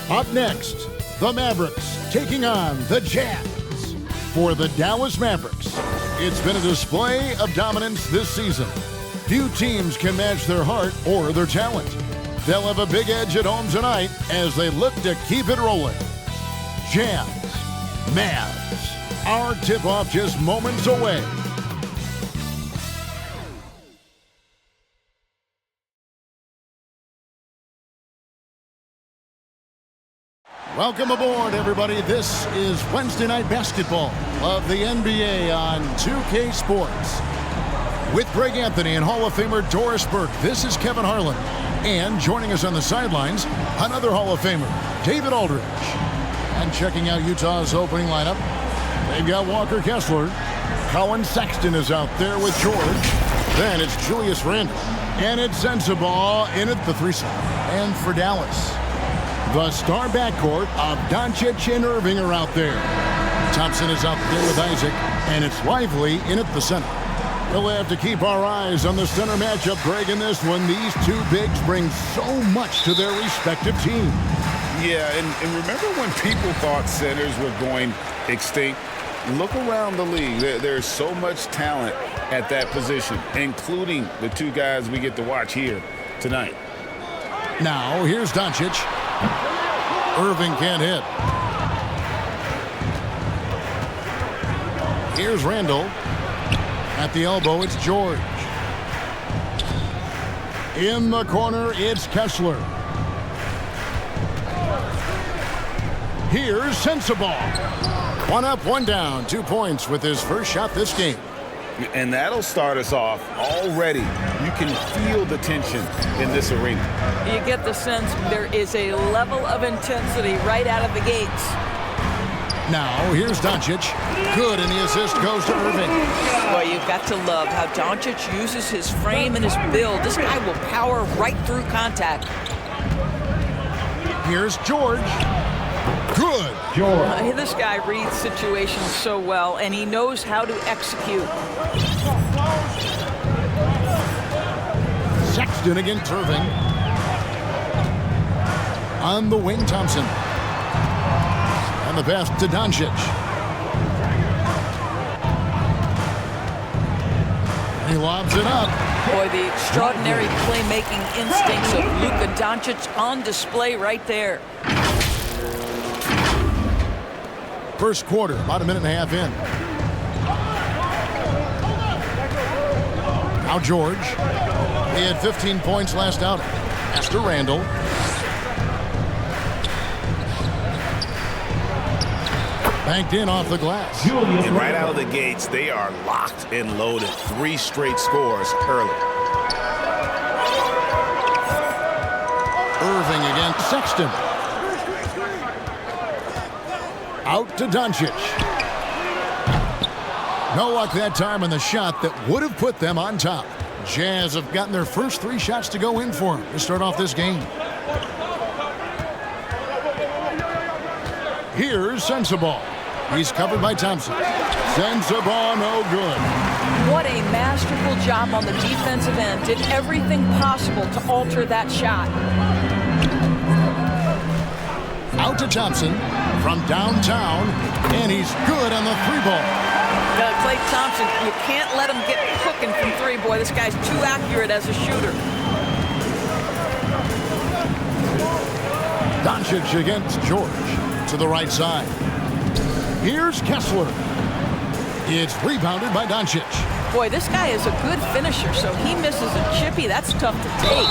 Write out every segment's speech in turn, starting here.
Up next, the Mavericks taking on the Jazz. For the Dallas Mavericks, it's been a display of dominance this season. Few teams can match their heart or their talent. They'll have a big edge at home tonight as they look to keep it rolling. Jazz, Mavs, our tip-off just moments away. Welcome aboard, everybody. This is Wednesday Night Basketball of the NBA on 2K Sports. With Greg Anthony and Hall of Famer Doris Burke, this is Kevin Harlan. And joining us on the sidelines, another Hall of Famer, David Aldridge. And checking out Utah's opening lineup, they've got Walker Kessler. Colin Sexton is out there with George. Then it's Julius Randle. And it's Sensabaugh in at the 3 side. And for Dallas, the star backcourt of Doncic and Irving are out there. Thompson is out there with Isaac, and it's Lively in at the center. We'll have to keep our eyes on the center matchup, Greg, in this one. These two bigs bring so much to their respective teams. Yeah, and remember when people thought centers were going extinct? Look around the league. There's so much talent at that position, including the two guys we get to watch here tonight. Now, here's Doncic. Irving can't hit. Here's Randle. At the elbow, it's George. In the corner, it's Kessler. Here's Sensabaugh. 1 up, 1 down. 2 points with his first shot this game. And that'll start us off already. You can feel the tension in this arena. You get the sense there is a level of intensity right out of the gates. Now, here's Doncic. Good, and the assist goes to Irving. Boy, you've got to love how Doncic uses his frame and his build. This guy will power right through contact. Here's George. Good. George. This guy reads situations so well, and he knows how to execute. Sexton against Irving. On the wing, Thompson. And the pass to Doncic. He lobs it up. Boy, the extraordinary playmaking instincts of Luka Doncic on display right there. First quarter, about a minute and a half in. Now George. He had 15 points last outing. Pass to Randle. Banked in off the glass. And right out of the gates, they are locked and loaded. 3 straight scores early. Irving against Sexton. Out to Doncic. No luck that time on the shot that would have put them on top. Jazz have gotten their first 3 shots to go in for them to start off this game. Here's Sensabaugh. He's covered by Thompson. Sensabaugh, no good. What a masterful job on the defensive end. Did everything possible to alter that shot. Out to Thompson from downtown, and he's good on the 3-ball. Klay Thompson, you can't let him get cooking from 3, boy. This guy's too accurate as a shooter. Doncic against George to the right side. Here's Kessler. It's rebounded by Doncic. Boy, this guy is a good finisher, so he misses a chippy. That's tough to take.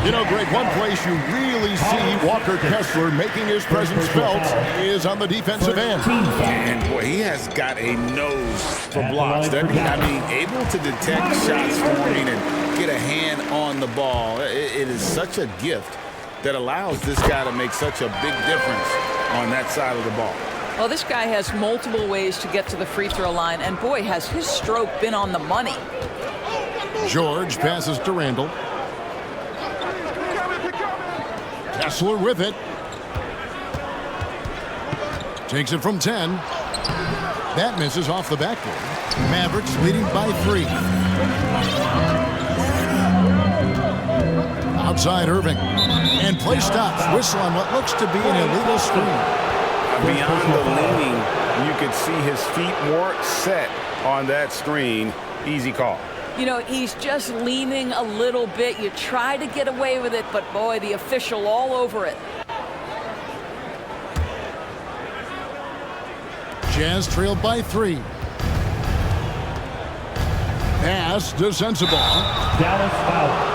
You know, Greg, one place you really see Walker Kessler making his presence felt is on the defensive end. And, boy, he has got a nose for blocks. I mean, able to detect shots forming and get a hand on the ball. It is such a gift that allows this guy to make such a big difference on that side of the ball. Well, this guy has multiple ways to get to the free throw line, and boy, has his stroke been on the money. George passes to Randle. Kessler with it. Takes it from 10. That misses off the backboard. Mavericks leading by 3. Now outside Irving. And play stops. Whistle on what looks to be an illegal screen. Beyond the leaning, you could see his feet more set on that screen. Easy call. You know, he's just leaning a little bit. You try to get away with it, but boy, the official all over it. Jazz trailed by 3. Pass to Sensible. Dallas foul.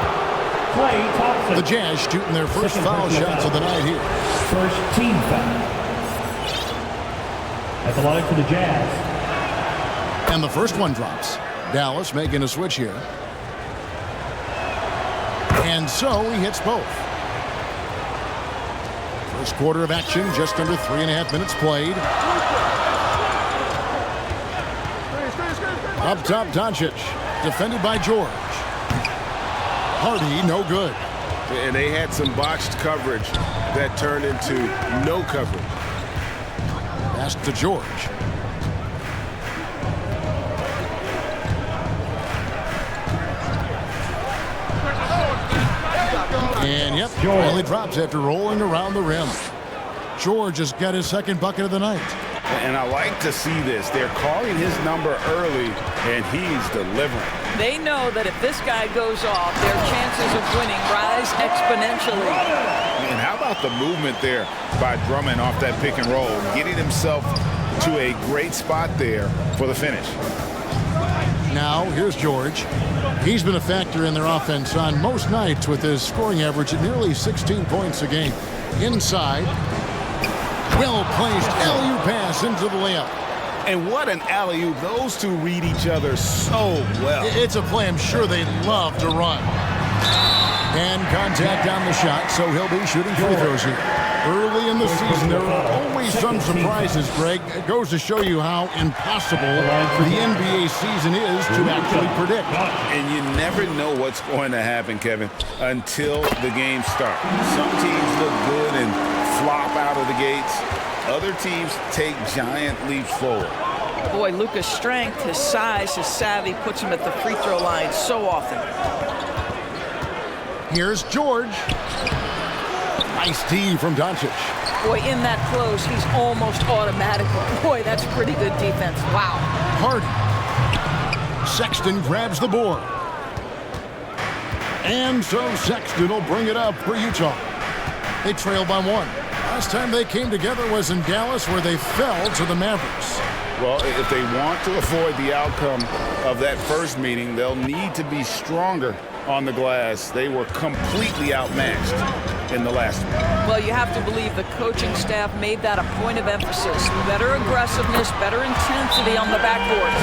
Clay Thompson. The Jazz shooting their first foul shots of the night here. First team foul. At the line for the Jazz. And the first one drops. Dallas making a switch here. And so he hits both. First quarter of action, just under 3.5 minutes played. Up top, Doncic. Defended by George. Hardy, no good. And they had some botched coverage that turned into no coverage. Pass to George. And yep, finally drops after rolling around the rim. George has got his second bucket of the night. And I like to see this. They're calling his number early, and he's delivering. They know that if this guy goes off, their chances of winning rise exponentially. And how about the movement there by Drummond off that pick and roll, getting himself to a great spot there for the finish. Now, here's George. He's been a factor in their offense on most nights with his scoring average at nearly 16 points a game. Inside. Well-placed alley-oop pass into the layup. And what an alley-oop. Those two read each other so well. It's a play I'm sure they love to run. And contact on the shot, so he'll be shooting free throws here. Early in the season, there are always some surprises, Greg. It goes to show you how impossible the NBA season is to actually predict. And you never know what's going to happen, Kevin, until the game starts. Some teams look good and flop out of the gates. Other teams take giant leaps forward. Boy, Luka's strength, his size, his savvy puts him at the free throw line so often. Here's George. Nice D from Doncic. Boy, in that close, he's almost automatic. Boy, that's pretty good defense. Wow. Hardy. Sexton grabs the board. And so Sexton will bring it up for Utah. They trail by 1. Last time they came together was in Dallas, where they fell to the Mavericks. Well, if they want to avoid the outcome of that first meeting, they'll need to be stronger on the glass. They were completely outmatched in the last one. Well, you have to believe the coaching staff made that a point of emphasis. Better aggressiveness, better intensity on the backboards.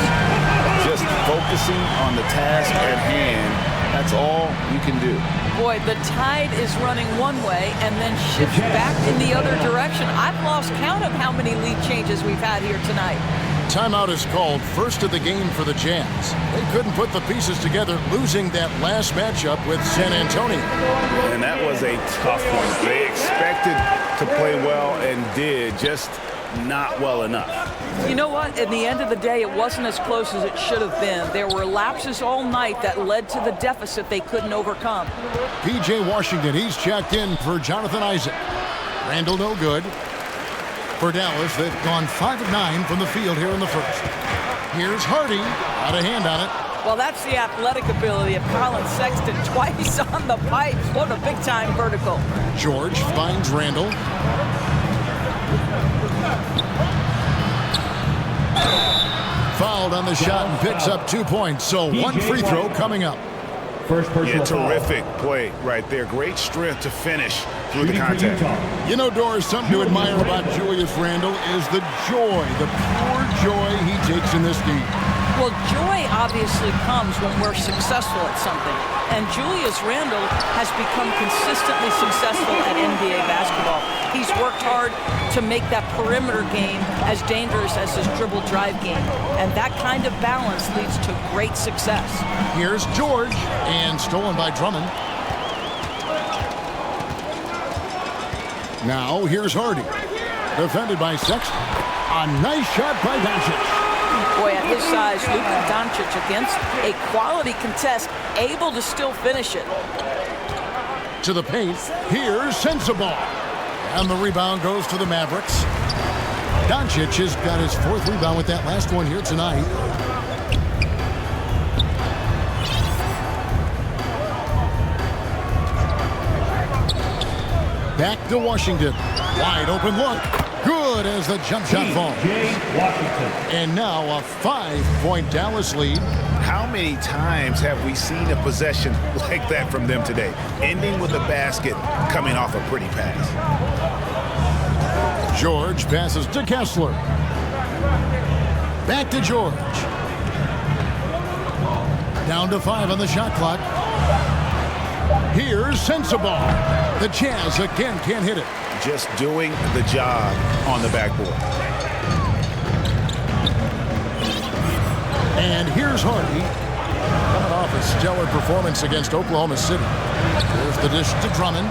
Just focusing on the task at hand, that's all you can do. Boy, the tide is running one way and then shifts back in the other direction. I've lost count of how many lead changes we've had here tonight. Timeout is called, first of the game for the Jazz. They couldn't put the pieces together, losing that last matchup with San Antonio. And that was a tough one. They expected to play well and did, just not well enough. You know what? At the end of the day, it wasn't as close as it should have been. There were lapses all night that led to the deficit they couldn't overcome. P.J. Washington, he's checked in for Jonathan Isaac. Randall no good. For Dallas, they've gone 5 of 9 from the field here in the first. Here's Hardy, got a hand on it. Well, that's the athletic ability of Colin Sexton, twice on the pipes. What a big-time vertical. George finds Randall. Fouled on the shot and picks up 2 points, so one free throw coming up. First personal terrific play right there. Great strength to finish through the contact. You know, Doris, something to admire about Julius Randle is the joy, the pure joy he takes in this game. Well, joy obviously comes when we're successful at something. And Julius Randle has become consistently successful at NBA basketball. He's worked hard to make that perimeter game as dangerous as his dribble drive game. And that kind of balance leads to great success. Here's George, and stolen by Drummond. Now, here's Hardy. Defended by Sexton. A nice shot by Doncic. Boy, at his size, Luka Doncic against a quality contest, able to still finish it. to the paint. Here's Sensabaugh. And the rebound goes to the Mavericks. Doncic has got his 4th rebound with that last one here tonight. Back to Washington. Wide open look. Good as the jump shot falls. And now a 5-point Dallas lead. How many times have we seen a possession like that from them today? Ending with a basket, coming off a pretty pass. George passes to Kessler. Back to George. Down to 5 on the shot clock. Here's Sensabaugh. The Jazz again can't hit it. Just doing the job on the backboard. And here's Hardy. Coming off a stellar performance against Oklahoma City. There's the dish to Drummond.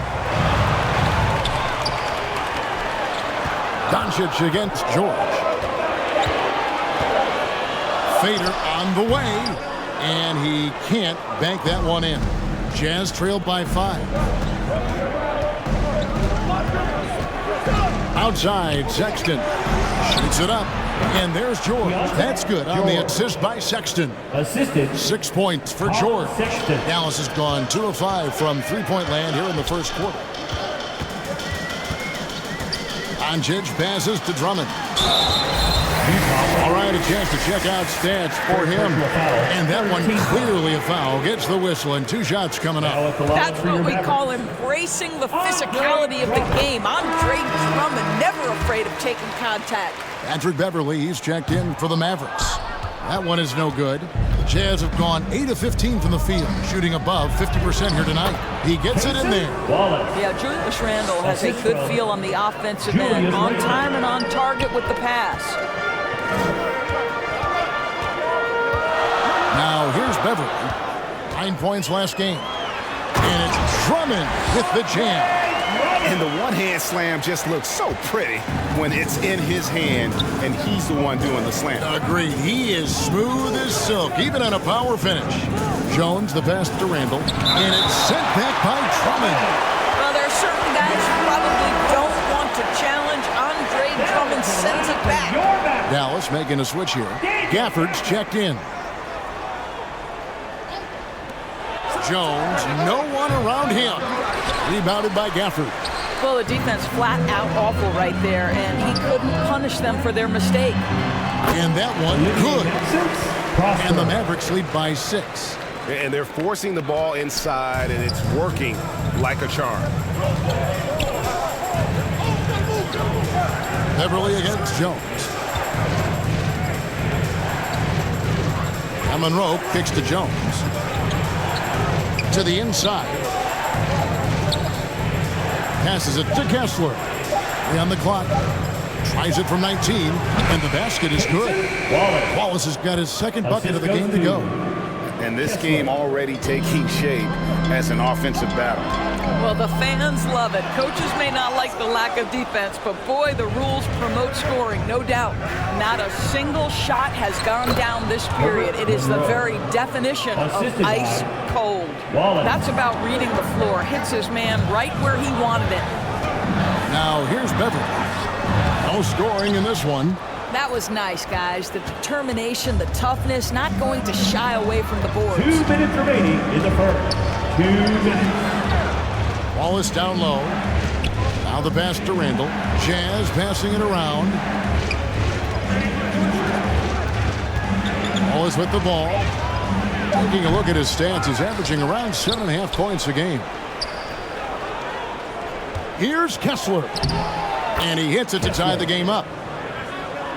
Doncic against George. Fader on the way. And he can't bank that one in. Jazz trailed by 5. Outside, Sexton shoots it up, and there's George. That's good on the assist by Sexton. Assisted. 6 points for George. Dallas has gone 2 of 5 from three-point land here in the first quarter. Doncic passes to Drummond. All right, a chance to check out stats for him. And that one clearly a foul. Gets the whistle, and 2 shots coming up. That's what we call embracing the physicality of the game. Andre Drummond, never afraid of taking contact. Patrick Beverly, he's checked in for the Mavericks. That one is no good. The Jazz have gone 8 of 15 from the field, shooting above 50% here tonight. He gets it in there. Yeah, Julius Randle has a good feel on the offensive end, on time and on target with the pass. Now here's Beverly. 9 points last game. And it's Drummond with the jam. And the one-hand slam just looks so pretty when it's in his hand and he's the one doing the slam. Agreed. He is smooth as silk, even on a power finish. Jones, the pass to Randle, and it's sent back by Drummond. Well, there are certain guys who probably don't want to challenge. Andre Drummond sends it back. Dallas making a switch here. Gafford's checked in. Jones, no one around him. Rebounded by Gafford. Well, the defense flat out awful right there, and he couldn't punish them for their mistake. And that one good. And the Mavericks lead by 6. And they're forcing the ball inside, and it's working like a charm. Beverly against Jones. And Monroe kicks to Jones. To the inside. Passes it to Kessler. 3 on the clock. Tries it from 19, and the basket is good. Wallace has got his 2nd bucket of the game to go. And this game already taking shape as an offensive battle. Well, the fans love it. Coaches may not like the lack of defense, but boy, the rules promote scoring, no doubt. Not a single shot has gone down this period. It is the very definition of ice cold. That's about reading the floor. Hits his man right where he wanted it. Now here's Beverly. No scoring in this one. That was nice, guys. The determination, the toughness, not going to shy away from the boards. 2 minutes remaining in the first. 2 minutes. Wallace down low. Now the pass to Randle. Jazz passing it around. Wallace with the ball. Taking a look at his stats, he's averaging around 7.5 points a game. Here's Kessler. And he hits it to tie the game up.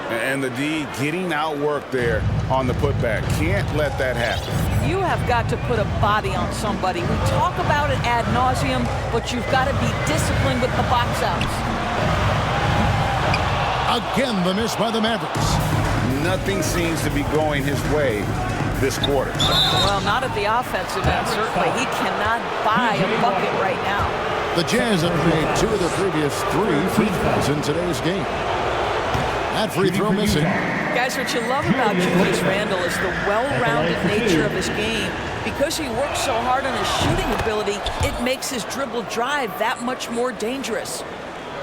And the D getting outworked there on the putback. Can't let that happen. You have got to put a body on somebody. We talk about it ad nauseum, but you've got to be disciplined with the box outs. Again, the miss by the Mavericks. Nothing seems to be going his way this quarter. Well, not at the offensive end, certainly. He cannot buy a bucket right now. The Jazz have made 2 of the previous 3 free throws in today's game. That free throw missing. Guys, what you love about Julius Randle is the well-rounded nature of his game. Because he works so hard on his shooting ability, it makes his dribble drive that much more dangerous.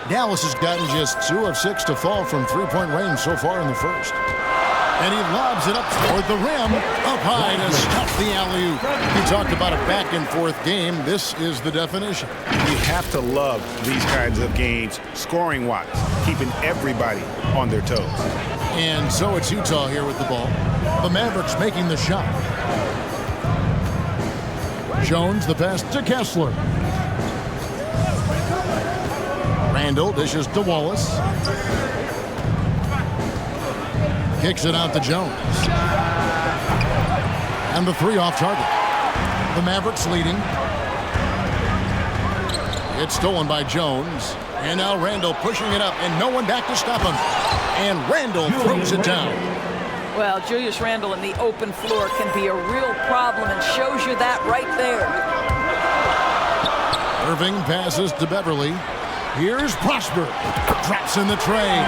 Dallas has gotten just 2 of 6 to fall from three-point range so far in the first. And he lobs it up toward the rim, up high to stop the alley-oop. You talked about a back-and-forth game. This is the definition. You have to love these kinds of games, scoring-wise, keeping everybody on their toes. And so it's Utah here with the ball. The Mavericks making the shot. Jones, the pass to Kessler. Randall dishes to Wallace. Kicks it out to Jones. And the three off target. The Mavericks leading. It's stolen by Jones. And now Randall pushing it up, and no one back to stop him. And Randall throws it down. Well, Julius Randle in the open floor can be a real problem and shows you that right there. Irving passes to Beverly. Here's Prosper. Drops in the tray.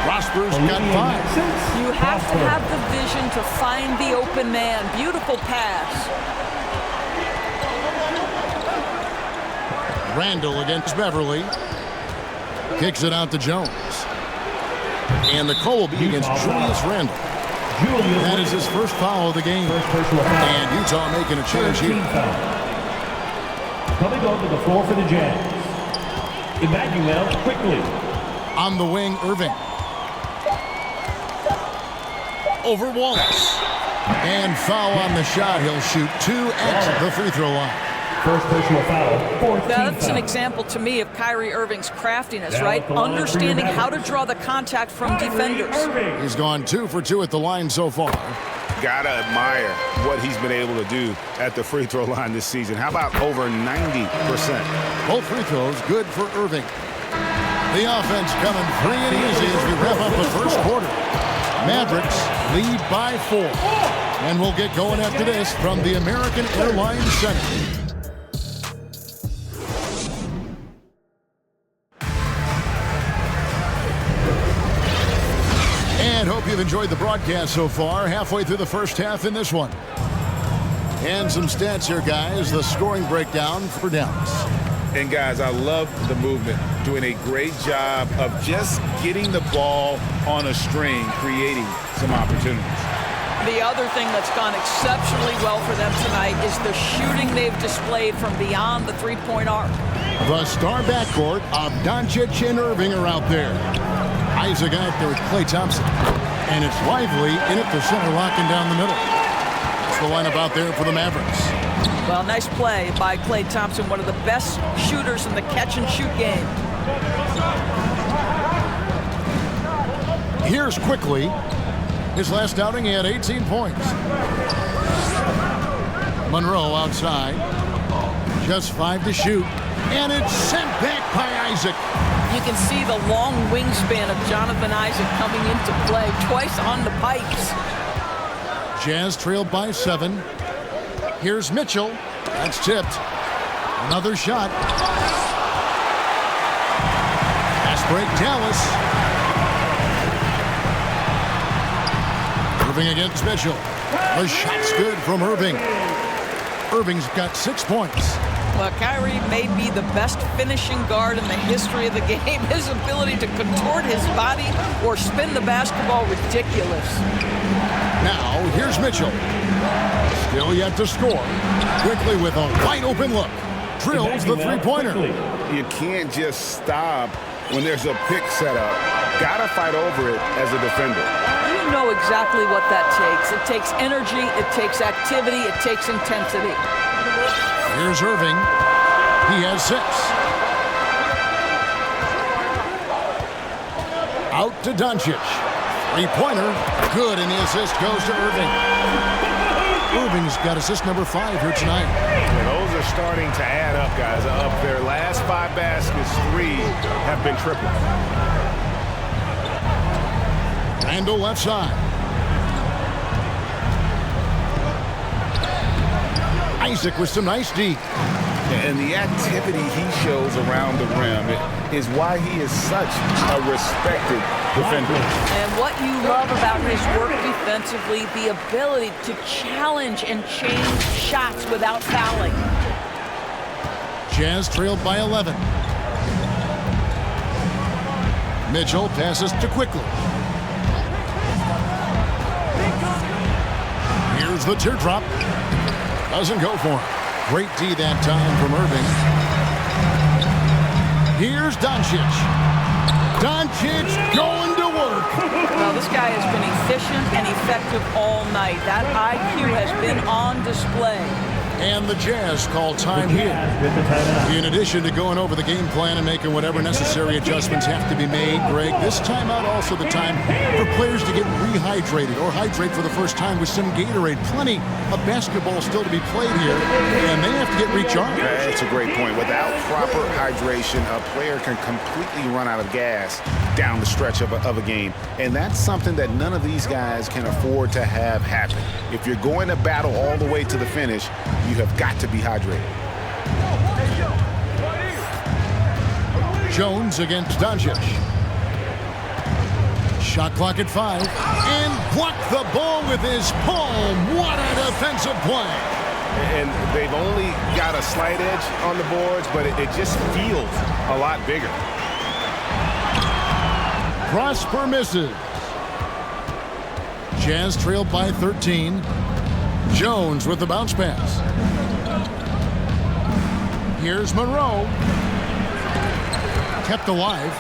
Prosper's got 5. You have to have the vision to find the open man. Beautiful pass. Randall against Beverly. Kicks it out to Jones. And the call will be against Julius Randle. That is his first foul of the game. And Utah making a change here. Coming onto the floor for the Jazz, Emmanuel quickly. On the wing, Irving. Over Wallace. And foul on the shot. He'll shoot 2 at the free throw line. First personal foul, 14 That's an example to me of Kyrie Irving's craftiness, right? Understanding how to draw the contact from defenders. He's gone 2 for 2 at the line so far. Gotta admire what he's been able to do at the free throw line this season. How about over 90%? Both free throws good for Irving. The offense coming free and easy as we wrap up the first quarter. Mavericks lead by 4. And we'll get going after this from the American Airlines Center. And hope you've enjoyed the broadcast so far. Halfway through the first half in this one. And some stats here, guys. The scoring breakdown for Dallas. And guys, I love the movement. Doing a great job of just getting the ball on a string, creating some opportunities. The other thing that's gone exceptionally well for them tonight is the shooting they've displayed from beyond the three-point arc. The star backcourt of Doncic and Irving are out there. Isaac out there with Klay Thompson. And it's Lively in at the center, locking down the middle. That's the lineup out there for the Mavericks. Well, nice play by Klay Thompson, one of the best shooters in the catch-and-shoot game. Here's Quickly. His last outing, he had 18 points. Monroe outside. Just 5 to shoot. And it's sent back by Isaac. You can see the long wingspan of Jonathan Isaac coming into play twice on the pipes. Jazz trailed by 7. Here's Mitchell. That's tipped. Another shot. Pass break, Dallas. Irving against Mitchell. The shot's good from Irving. Irving's got 6 points. Well, Kyrie may be the best finishing guard in the history of the game. His ability to contort his body or spin the basketball, ridiculous. Now, here's Mitchell. Still yet to score. Quickly with a wide open look. Drills the three-pointer. You can't just stop when there's a pick set up. Gotta fight over it as a defender. You know exactly what that takes. It takes energy, it takes activity, it takes intensity. Here's Irving. He has 6. Out to Doncic. Three-pointer. Good, and the assist goes to Irving. Irving's got assist number 5 here tonight. Yeah, those are starting to add up, guys. Of their last 5 baskets, 3 have been tripled. Randall left side. Isaac with some nice D. And the activity he shows around the rim is why he is such a respected defender. And what you love about his work defensively, the ability to challenge and change shots without fouling. Jazz trailed by 11. Mitchell passes to quickly. Here's the teardrop. Doesn't go for him. Great D that time from Irving. Here's Doncic. Doncic going to work. Now, this guy has been efficient and effective all night. That IQ has been on display. And the Jazz call time here. In addition to going over the game plan and making whatever necessary adjustments have to be made, Greg, this timeout also the time for players to get rehydrated or hydrate for the first time with some Gatorade. Plenty of basketball still to be played here, and they have to get recharged. That's a great point. Without proper hydration, a player can completely run out of gas down the stretch of a game. And that's something that none of these guys can afford to have happen. If you're going to battle all the way to the finish, you have got to be hydrated. Jones against Doncic. Shot clock at 5. And blocked the ball with his palm. What a defensive play. And they've only got a slight edge on the boards, but it just feels a lot bigger. Prosper misses. Jazz trailed by 13. Jones with the bounce pass. Here's Monroe. Kept alive.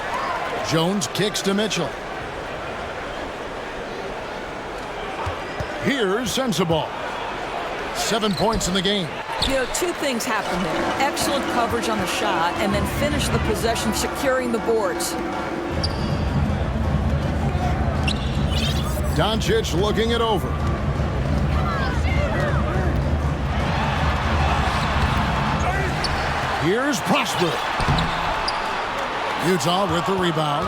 Jones kicks to Mitchell. Here's Sensabaugh. 7 points in the game. You know, two things happened there. Excellent coverage on the shot, and then finish the possession securing the boards. Doncic looking it over. Here's Prosper. Utah with the rebound.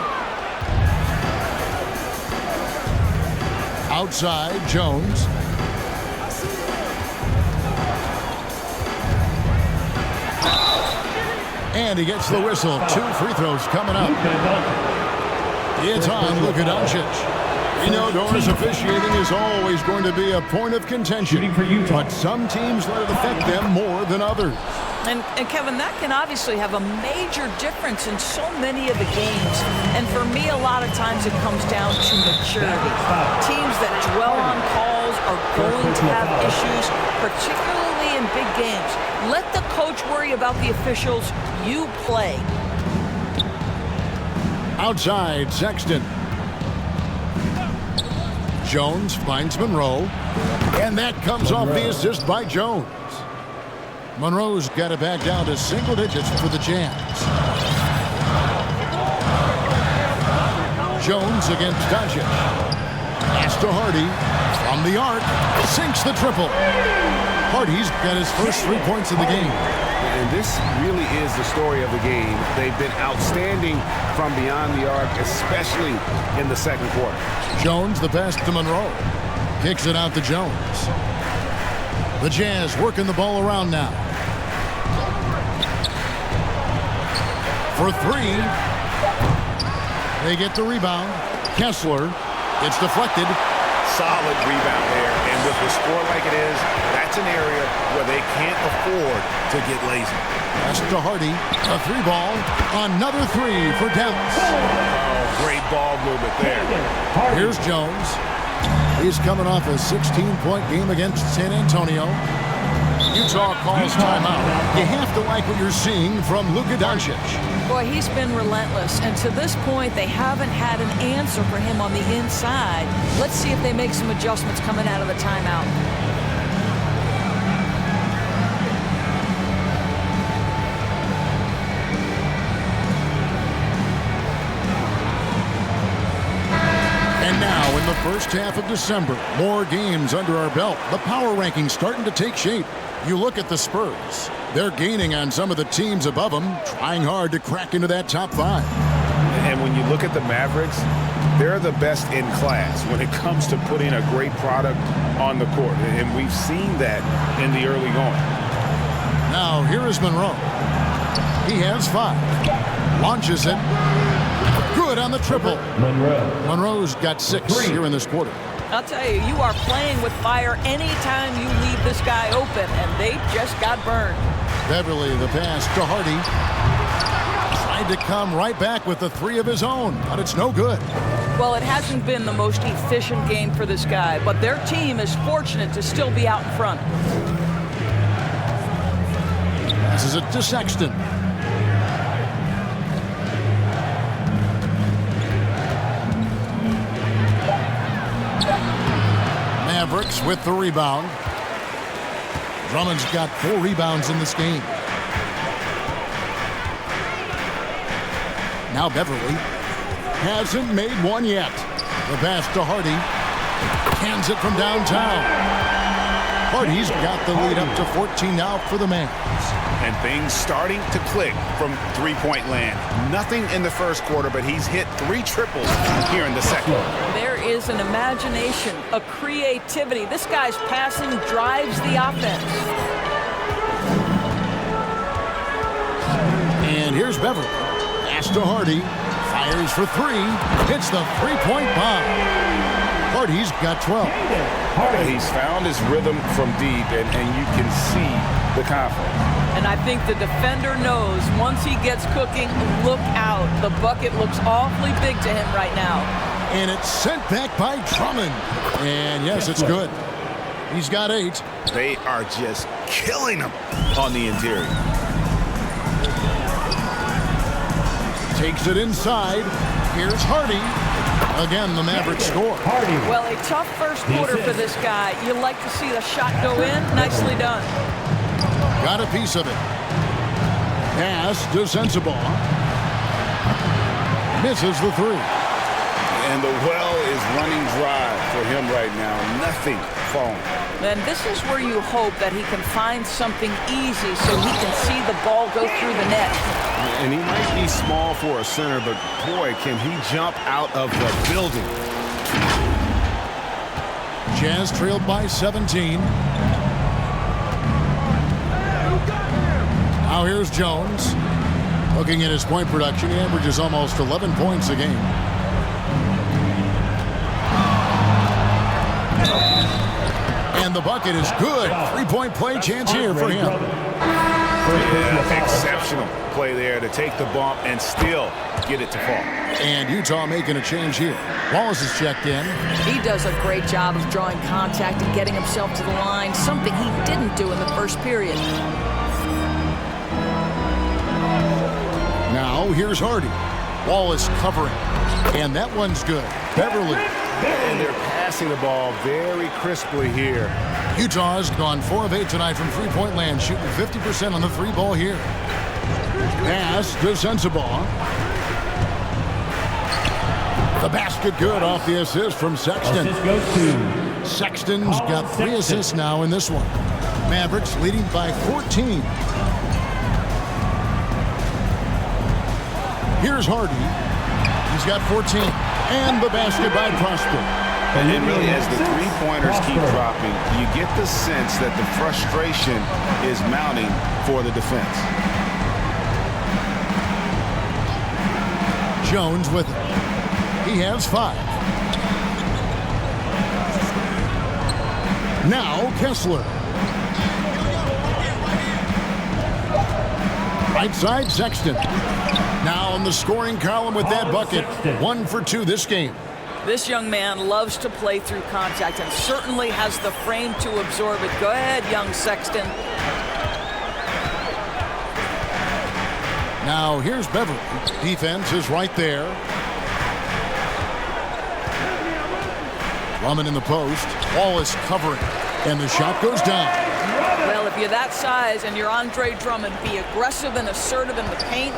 Outside, Jones. And he gets the whistle. 2 free throws coming up. It's on Luka Doncic. You know, Doris, officiating is always going to be a point of contention, but some teams let it affect them more than others. And Kevin, that can obviously have a major difference in so many of the games. And for me, a lot of times it comes down to maturity. Teams that dwell on calls are going to have issues, particularly in big games. Let the coach worry about the officials. You play. Outside, Sexton. Jones finds Monroe, and that comes off the assist by Jones. Monroe's got it back down to single digits for the Jazz. Jones against Doncic. Pass to Hardy from the arc, sinks the triple. Hardy's got his first 3 points in the game. And this really is the story of the game. They've been outstanding from beyond the arc, especially in the second quarter. Jones, the pass to Monroe. Kicks it out to Jones. The Jazz working the ball around now. For 3. They get the rebound. Kessler. It's deflected. Solid rebound there. And with the score like it is, that's an area where they can't afford to get lazy. Pass to Hardy. A 3-ball. Another 3 for Dallas. Oh, great ball movement there. Here's Jones. He's coming off a 16-point game against San Antonio. Utah calls timeout. You have to like what you're seeing from Luka Doncic. Boy, he's been relentless, and to this point, they haven't had an answer for him on the inside. Let's see if they make some adjustments coming out of the timeout. And now, in the first half of December, more games under our belt. The power rankings starting to take shape. You look at the Spurs. They're gaining on some of the teams above them, trying hard to crack into that top 5. And when you look at the Mavericks, they're the best in class when it comes to putting a great product on the court. And we've seen that in the early going. Now here is Monroe. He has 5. Launches it. Good on the triple. Monroe's got 6 here in this quarter. I'll tell you, you are playing with fire anytime you leave this guy open, and they just got burned. Beverly, the pass to Hardy. Tried to come right back with the 3 of his own, but it's no good. Well, it hasn't been the most efficient game for this guy, but their team is fortunate to still be out in front. Passes it to Sexton. Mavericks with the rebound. Drummond's got 4 rebounds in this game. Now Beverly hasn't made one yet. The pass to Hardy. Cans it from downtown. Hardy's got the lead up to 14 now for the Mavs. And things starting to click from three-point land. Nothing in the first quarter, but he's hit 3 triples here in the second. There is an imagination, a creativity. This guy's passing drives the offense. And here's Beverly. Pass to Hardy. Fires for 3. Hits the 3-point bomb. Hardy's got 12. He's found his rhythm from deep, and you can see the confidence. And I think the defender knows once he gets cooking, look out. The bucket looks awfully big to him right now. And it's sent back by Drummond. And yes, it's good. He's got 8. They are just killing him on the interior. Takes it inside. Here's Hardy. Again, the Mavericks score. Well, a tough first quarter for this guy. You like to see the shot go in. Nicely done. Got a piece of it. Pass to Sensabaugh. Misses the 3. And the well is running dry for him right now. Nothing falling. And this is where you hope that he can find something easy so he can see the ball go through the net. And he might be small for a center, but boy, can he jump out of the building. Jazz trailed by 17. Now here's Jones. Looking at his point production, he averages almost 11 points a game. And the bucket is good. 3-point play chance here for him. Yeah, exceptional play there to take the bump and still get it to fall. And Utah making a change here. Wallace is checked in. He does a great job of drawing contact and getting himself to the line, something he didn't do in the first period. Now here's Hardy. Wallace covering. And that one's good. Beverly. And they're passing the ball very crisply here. Utah has gone 4 of 8 tonight from three-point land, shooting 50% on the 3 ball here. Pass to Sensabaugh. The basket good off the assist from Sexton. Sexton's got 3 assists now in this one. Mavericks leading by 14. Here's Hardy. He's got 14. And the basket by Prosper. And really, as the three-pointers keep dropping, you get the sense that the frustration is mounting for the defense. Jones with it. He has 5. Now Kessler. Right side, Sexton. Now in the scoring column with that bucket. 1 for 2 this game. This young man loves to play through contact and certainly has the frame to absorb it. Go ahead, young Sexton. Now here's Beverly. Defense is right there. Drummond in the post. Wallace covering. And the shot goes down. Well, if you're that size and you're Andre Drummond, be aggressive and assertive in the paint.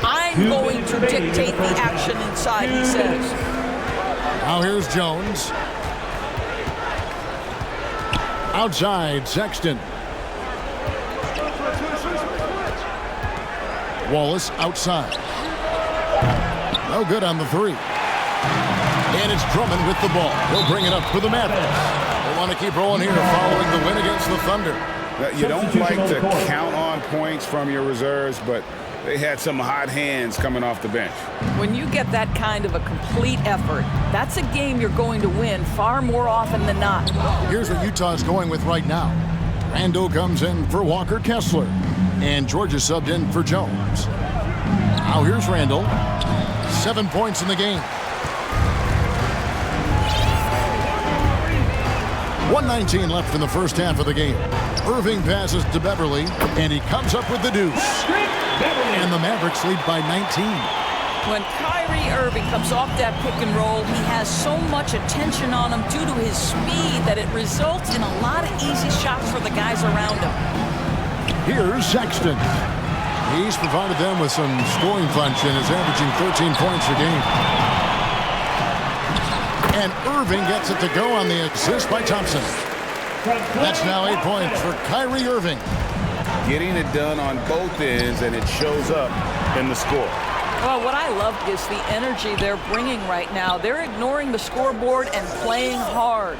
I'm going to dictate the action inside, he says. Now here's Jones. Outside, Sexton. Wallace outside. No good on the 3. And it's Drummond with the ball. He'll bring it up for the Mavericks. They want to keep rolling here following the win against the Thunder. You don't like to count on points from your reserves, but they had some hot hands coming off the bench. When you get that kind of a complete effort, that's a game you're going to win far more often than not. Here's what Utah's going with right now. Randall comes in for Walker Kessler, and Georgia subbed in for Jones. Now here's Randall. 7 points in the game. 1:19 left in the first half of the game. Irving passes to Beverly, and he comes up with the deuce. And the Mavericks lead by 19. When Kyrie Irving comes off that pick and roll, he has so much attention on him due to his speed that it results in a lot of easy shots for the guys around him. Here's Sexton. He's provided them with some scoring punch and is averaging 13 points a game. And Irving gets it to go on the assist by Thompson. That's now 8 points for Kyrie Irving. Getting it done on both ends, and it shows up in the score. Well, what I love is the energy they're bringing right now. They're ignoring the scoreboard and playing hard.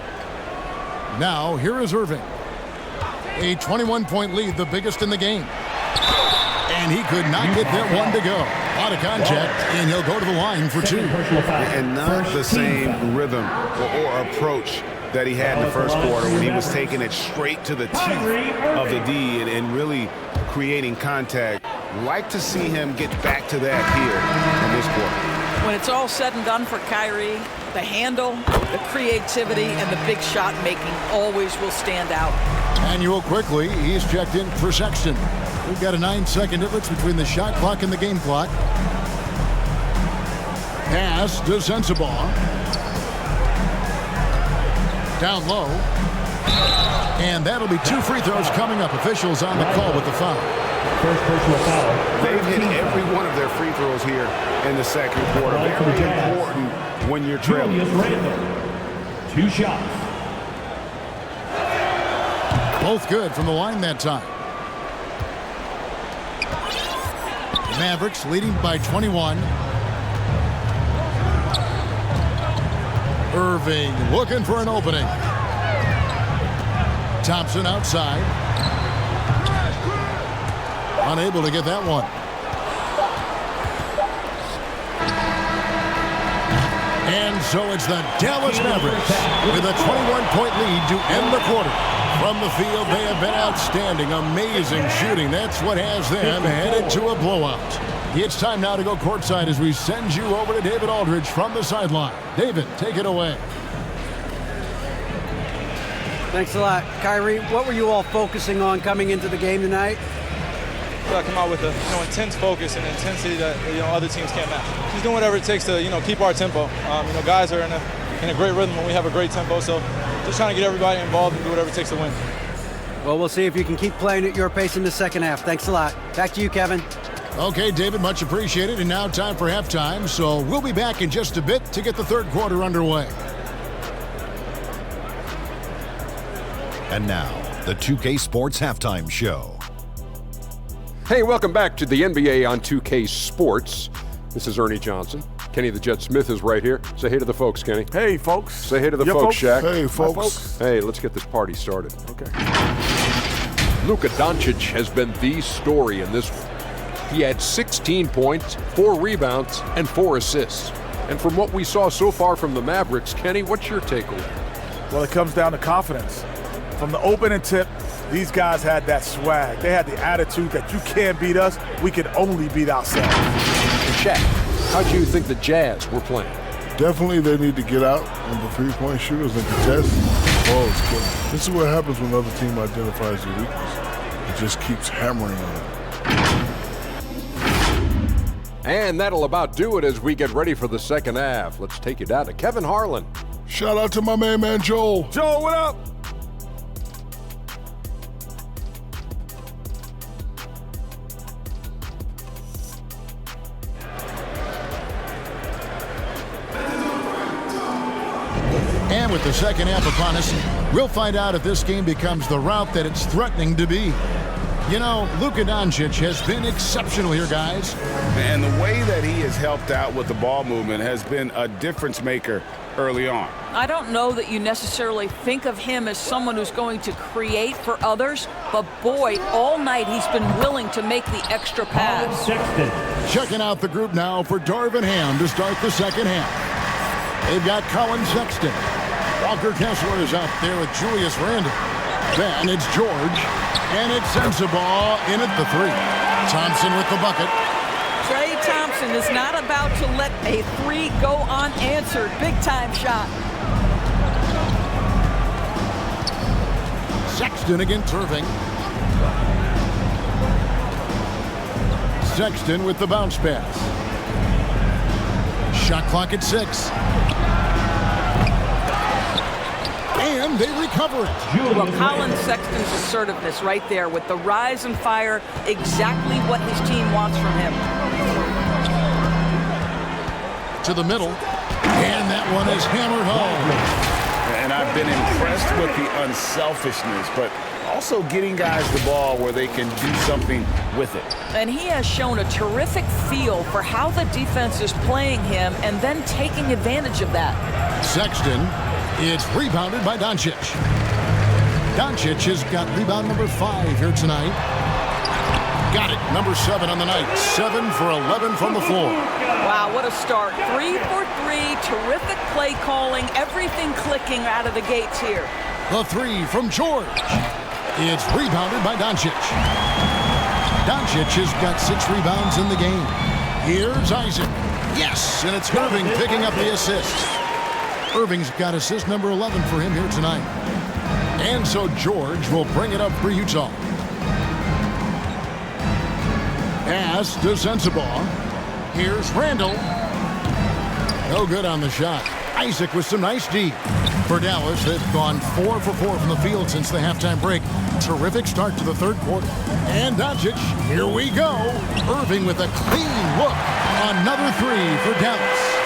Now, here is Irving. A 21-point lead, the biggest in the game. And he could not get that one to go. A lot of contact, and he'll go to the line for 2. And not the same rhythm or approach that he had in the first quarter when he was taking it straight to the teeth of the D and really creating contact. Like to see him get back to that here in this quarter. When it's all said and done for Kyrie, the handle, the creativity, and the big shot making always will stand out. Manuel quickly, he's checked in for Sexton. We've got a 9-second difference between the shot clock and the game clock. Pass to Sensabaugh. Down low. And that'll be 2 free throws coming up. Officials on the call with the foul. First personal foul. They've hit every one of their free throws here in the second quarter. Very important when you're trailing. Julius Randle. 2 shots. Both good from the line that time. The Mavericks leading by 21. Irving looking for an opening. Thompson outside. Unable to get that one. And so it's the Dallas Mavericks with a 21-point lead to end the quarter. From the field, they have been outstanding, amazing shooting. That's what has them headed to a blowout. It's time now to go courtside as we send you over to David Aldridge from the sideline. David, take it away. Thanks a lot. Kyrie, what were you all focusing on coming into the game tonight? I come out with a intense focus and intensity that other teams can't match. Just doing whatever it takes to keep our tempo. Guys are in a great rhythm when we have a great tempo, so just trying to get everybody involved and do whatever it takes to win. Well, we'll see if you can keep playing at your pace in the second half. Thanks a lot. Back to you, Kevin. Okay, David, much appreciated. And now time for halftime, so we'll be back in just a bit to get the third quarter underway. And now, the 2K Sports Halftime Show. Hey, welcome back to the NBA on 2K Sports. This is Ernie Johnson. Kenny the Jet Smith is right here. Say hey to the folks, Kenny. Hey, folks. Say hey to the folks, Shaq. Hey, folks. Hi, folks. Hey, let's get this party started. Okay. Luka Doncic has been the story in this one. He had 16 points, 4 rebounds, and 4 assists. And from what we saw so far from the Mavericks, Kenny, what's your takeaway? Well, it comes down to confidence. From the opening tip, these guys had that swag. They had the attitude that you can't beat us, we can only beat ourselves. And Shaq, how do you think the Jazz were playing? Definitely they need to get out on the three-point shooters and contest. Oh, it's good. This is what happens when the other team identifies your weakness. It just keeps hammering on it. And that'll about do it as we get ready for the second half. Let's take you down to Kevin Harlan. Shout out to my main man, Joel. Joel, what up? And with the second half upon us, we'll find out if this game becomes the rout that it's threatening to be. You know, Luka Doncic has been exceptional here, guys. And the way that he has helped out with the ball movement has been a difference maker early on. I don't know that you necessarily think of him as someone who's going to create for others, but boy, all night he's been willing to make the extra pass. Checking out the group now for Darvin Ham to start the second half. They've got Colin Sexton. Walker Kessler is out there with Julius Randle. Then it's George, and it's Sensabaugh in at the three. Thompson with the bucket. Klay Thompson is not about to let a three go unanswered. Big-time shot. Sexton against Irving. Sexton with the bounce pass. Shot clock at 6. And they recover it. Well, Colin Sexton's assertiveness right there with the rise and fire, exactly what his team wants from him. To the middle, and that one is hammered home. And I've been impressed with the unselfishness, but also getting guys the ball where they can do something with it. And he has shown a terrific feel for how the defense is playing him and then taking advantage of that. Sexton. It's rebounded by Doncic. Doncic has got rebound number 5 here tonight. Got it, number 7 on the night. 7 for 11 from the floor. Wow, what a start. 3 for 3, terrific play calling, everything clicking out of the gates here. The 3 from George. It's rebounded by Doncic. Doncic has got 6 rebounds in the game. Here's Isaac. Yes, and it's Irving picking up the assist. Irving's got assist number 11 for him here tonight. And so George will bring it up for Utah. Pass to Sensabaugh. Here's Randle. No good on the shot. Isaac with some nice D. For Dallas, they've gone 4 for 4 from the field since the halftime break. Terrific start to the third quarter. And Doncic, here we go. Irving with a clean look. Another 3 for Dallas.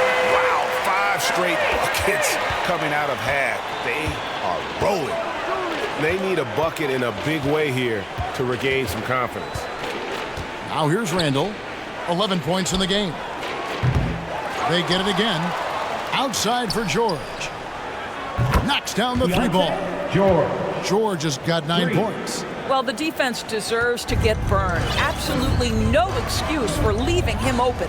5 straight buckets coming out of half. They are rolling. They need a bucket in a big way here to regain some confidence. Now here's Randle. 11 points in the game. They get it again. Outside for George. Knocks down the 3 ball. George has got 9 points. Well, the defense deserves to get burned. Absolutely no excuse for leaving him open.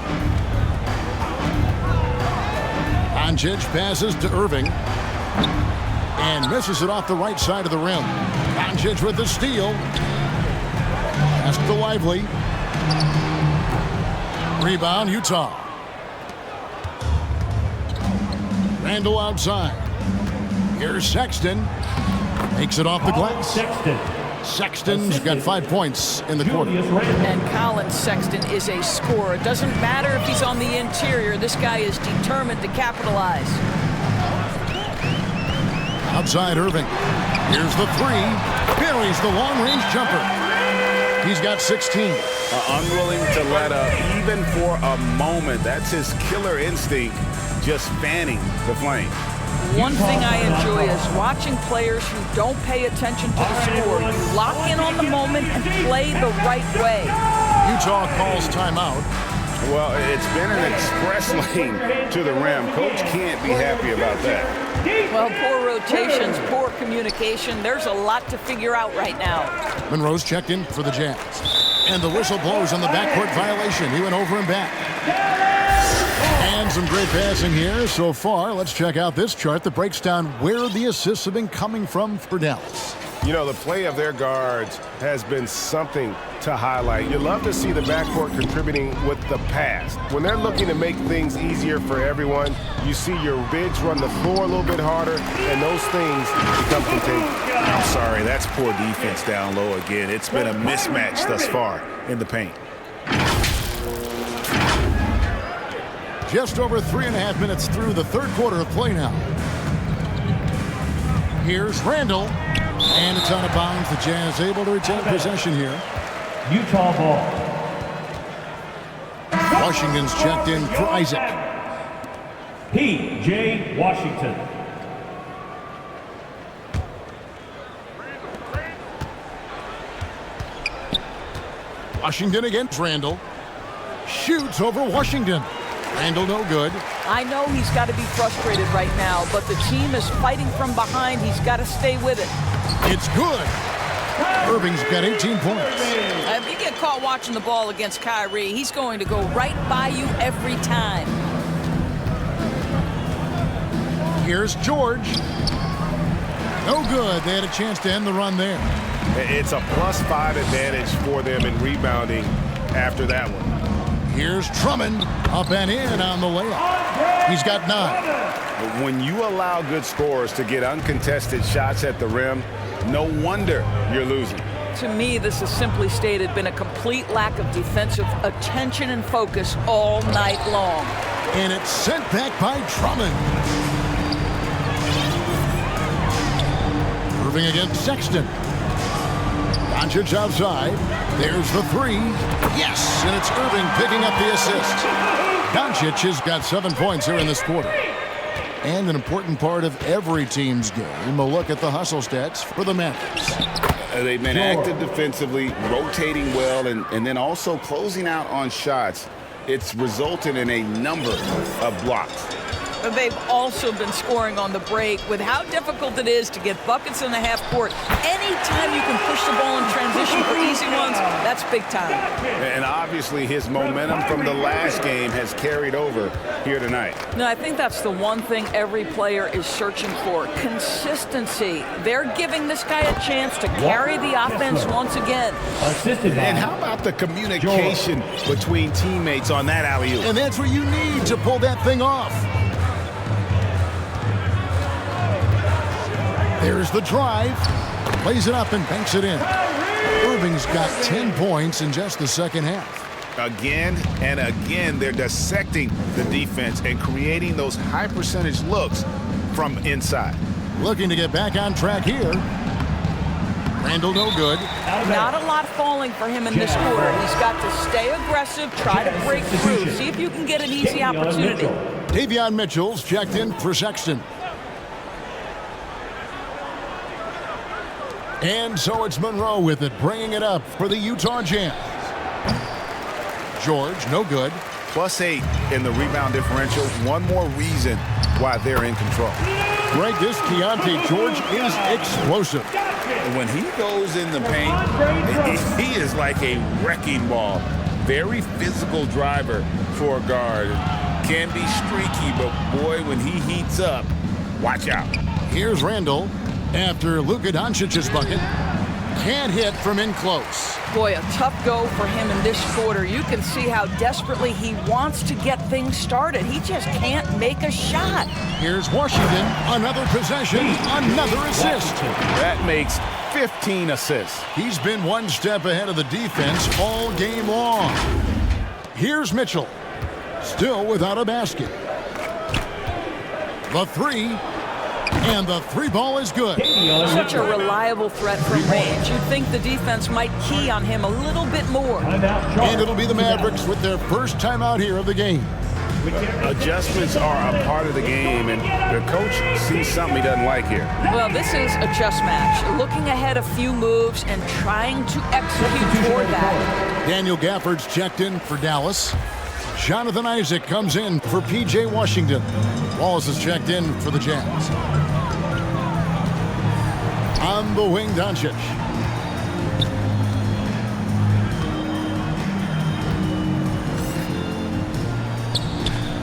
Doncic passes to Irving and misses it off the right side of the rim. Doncic with the steal. Pass to Lively. Rebound, Utah. Randle outside. Here's Sexton. Makes it off the glass. Sexton's got 5 points in the quarter. And Colin Sexton is a scorer. It doesn't matter if he's on the interior. This guy is determined to capitalize. Outside Irving. Here's the 3. Buries the long-range jumper. He's got 16. Unwilling to let up even for a moment. That's his killer instinct, just fanning the flame. One thing I enjoy is watching players who don't pay attention to the score. You lock in on the moment and play the right way. Utah calls timeout. Well, it's been an express lane to the rim. Coach can't be happy about that. Well, poor rotations, poor communication. There's a lot to figure out right now. Monroe's checked in for the Jazz. And the whistle blows on the backcourt violation. He went over and back. And some great passing here so far. Let's check out this chart that breaks down where the assists have been coming from for Dallas. You know, the play of their guards has been something to highlight. You love to see the backcourt contributing with the pass. When they're looking to make things easier for everyone, you see your bigs run the floor a little bit harder, and those things become contagious. I'm sorry, that's poor defense down low again. It's been a mismatch thus far in the paint. Just over 3.5 minutes through the third quarter of play now. Here's Randle. And it's out of bounds. The Jazz able to retain possession here. Utah ball. Washington's checked in for Isaac. P.J. Washington. Washington against Randall. Shoots over Washington. Randall no good. I know he's got to be frustrated right now, but the team is fighting from behind. He's got to stay with it. It's good. Irving's got 18 points. If you get caught watching the ball against Kyrie, he's going to go right by you every time. Here's George. No good. They had a chance to end the run there. It's a +5 advantage for them in rebounding after that one. Here's Drummond up and in on the layup. He's got 9. When you allow good scorers to get uncontested shots at the rim, no wonder you're losing. To me, this has simply stated been a complete lack of defensive attention and focus all night long. And it's sent back by Drummond. Irving against Sexton. Doncic outside. There's the 3. Yes, and it's Irving picking up the assist. Doncic has got 7 points here in this quarter. And an important part of every team's game, a look at the hustle stats for the Mavericks. They've been active defensively, rotating well, and then also closing out on shots. It's resulted in a number of blocks. They've also been scoring on the break. With how difficult it is to get buckets in the half court, anytime you can push the ball in transition for easy ones, that's big time. And obviously his momentum from the last game has carried over here tonight. No, I think that's the one thing every player is searching for, consistency. They're giving this guy a chance to carry the offense once again. And how about the communication between teammates on that alley-oop? And that's what you need to pull that thing off. There's the drive. Plays it up and banks it in. Irving's got 10 points in just the second half. Again and again, they're dissecting the defense and creating those high-percentage looks from inside. Looking to get back on track here. Randall no good. Not a lot falling for him in this quarter. He's got to stay aggressive, try to break through, see if you can get an easy opportunity. Davion Mitchell's checked in for Sexton. And so it's Monroe with it, bringing it up for the Utah Jazz. George, no good. +8 in the rebound differential. One more reason why they're in control. Greg, this Keontae George is explosive. When he goes in the paint, he is like a wrecking ball. Very physical driver for a guard. Can be streaky, but boy, when he heats up, watch out. Here's Randall. After Luka Doncic's bucket, can't hit from in close. Boy, a tough go for him in this quarter. You can see how desperately he wants to get things started. He just can't make a shot. Here's Washington, another possession, another assist. That makes 15 assists. He's been one step ahead of the defense all game long. Here's Mitchell, still without a basket. The 3. And the 3 ball is good. Such a reliable threat from range. You'd think the defense might key on him a little bit more. And it'll be the Mavericks with their first timeout here of the game. Adjustments are a part of the game, and the coach sees something he doesn't like here. Well, this is a chess match. Looking ahead a few moves and trying to execute toward that. Daniel Gafford's checked in for Dallas. Jonathan Isaac comes in for P.J. Washington. Wallace is checked in for the Jazz. On the wing, Doncic.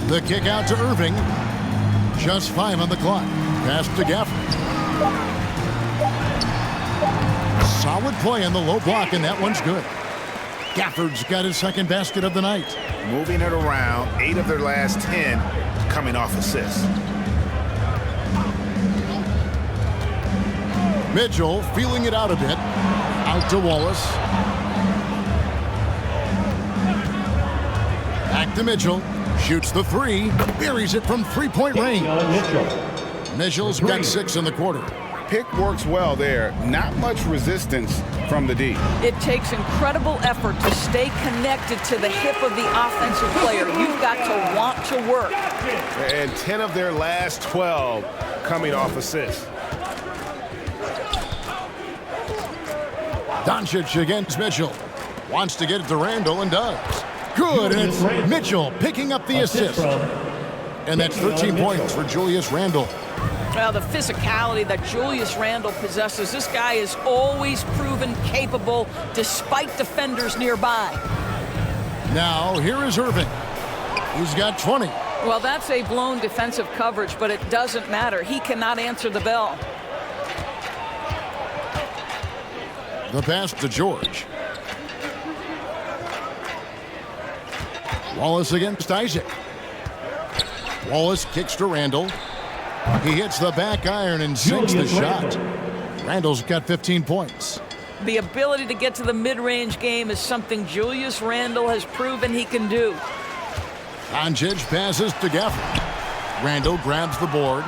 The kick out to Irving. Just 5 on the clock. Pass to Gafford. Solid play on the low block, and that one's good. Gafford's got his second basket of the night. Moving it around, 8 of their last 10 coming off assists. Mitchell feeling it out a bit. Out to Wallace. Back to Mitchell. Shoots the 3. Buries it from 3-point range. Mitchell's got 6 in the quarter. Pick works well there. Not much resistance from the D. It takes incredible effort to stay connected to the hip of the offensive player. You've got to want to work. And 10 of their last 12 coming off assists. Doncic against Mitchell. Wants to get it to Randall and does. Good, and it's Mitchell picking up the assist. And that's 13 points for Julius Randle. Well, the physicality that Julius Randle possesses, this guy is always proven capable despite defenders nearby. Now, here is Irving. He's got 20. Well, that's a blown defensive coverage, but it doesn't matter. He cannot answer the bell. The pass to George. Wallace against Isaac. Wallace kicks to Randall. He hits the back iron and sinks the shot. Randall's got 15 points. The ability to get to the mid-range game is something Julius Randle has proven he can do. Doncic passes to Gafford. Randall grabs the board.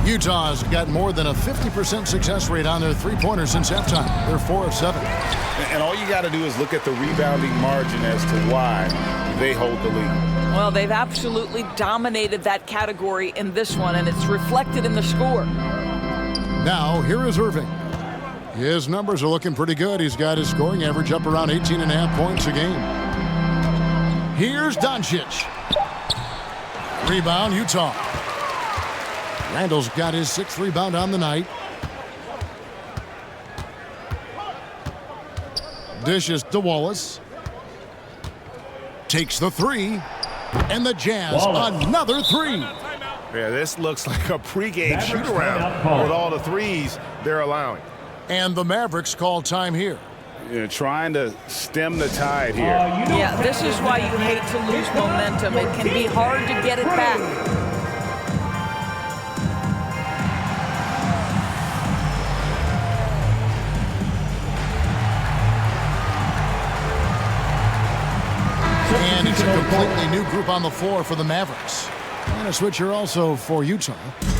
Utah's got more than a 50% success rate on their three-pointers since halftime. They're 4 of 7. And all you got to do is look at the rebounding margin as to why they hold the lead. Well, they've absolutely dominated that category in this one, and it's reflected in the score. Now, here is Irving. His numbers are looking pretty good. He's got his scoring average up around 18.5 points a game. Here's Doncic. Rebound, Utah. Randall's got his 6th rebound on the night. Dishes to Wallace. Takes the 3. And the Jazz, another 3. Yeah, this looks like a pregame shoot-around with all the threes they're allowing. And the Mavericks call time here. You're trying to stem the tide here. Yeah, this is why you hate to lose momentum. It can be hard to get it back. And it's a completely new group on the floor for the Mavericks. And a switcher also for Utah.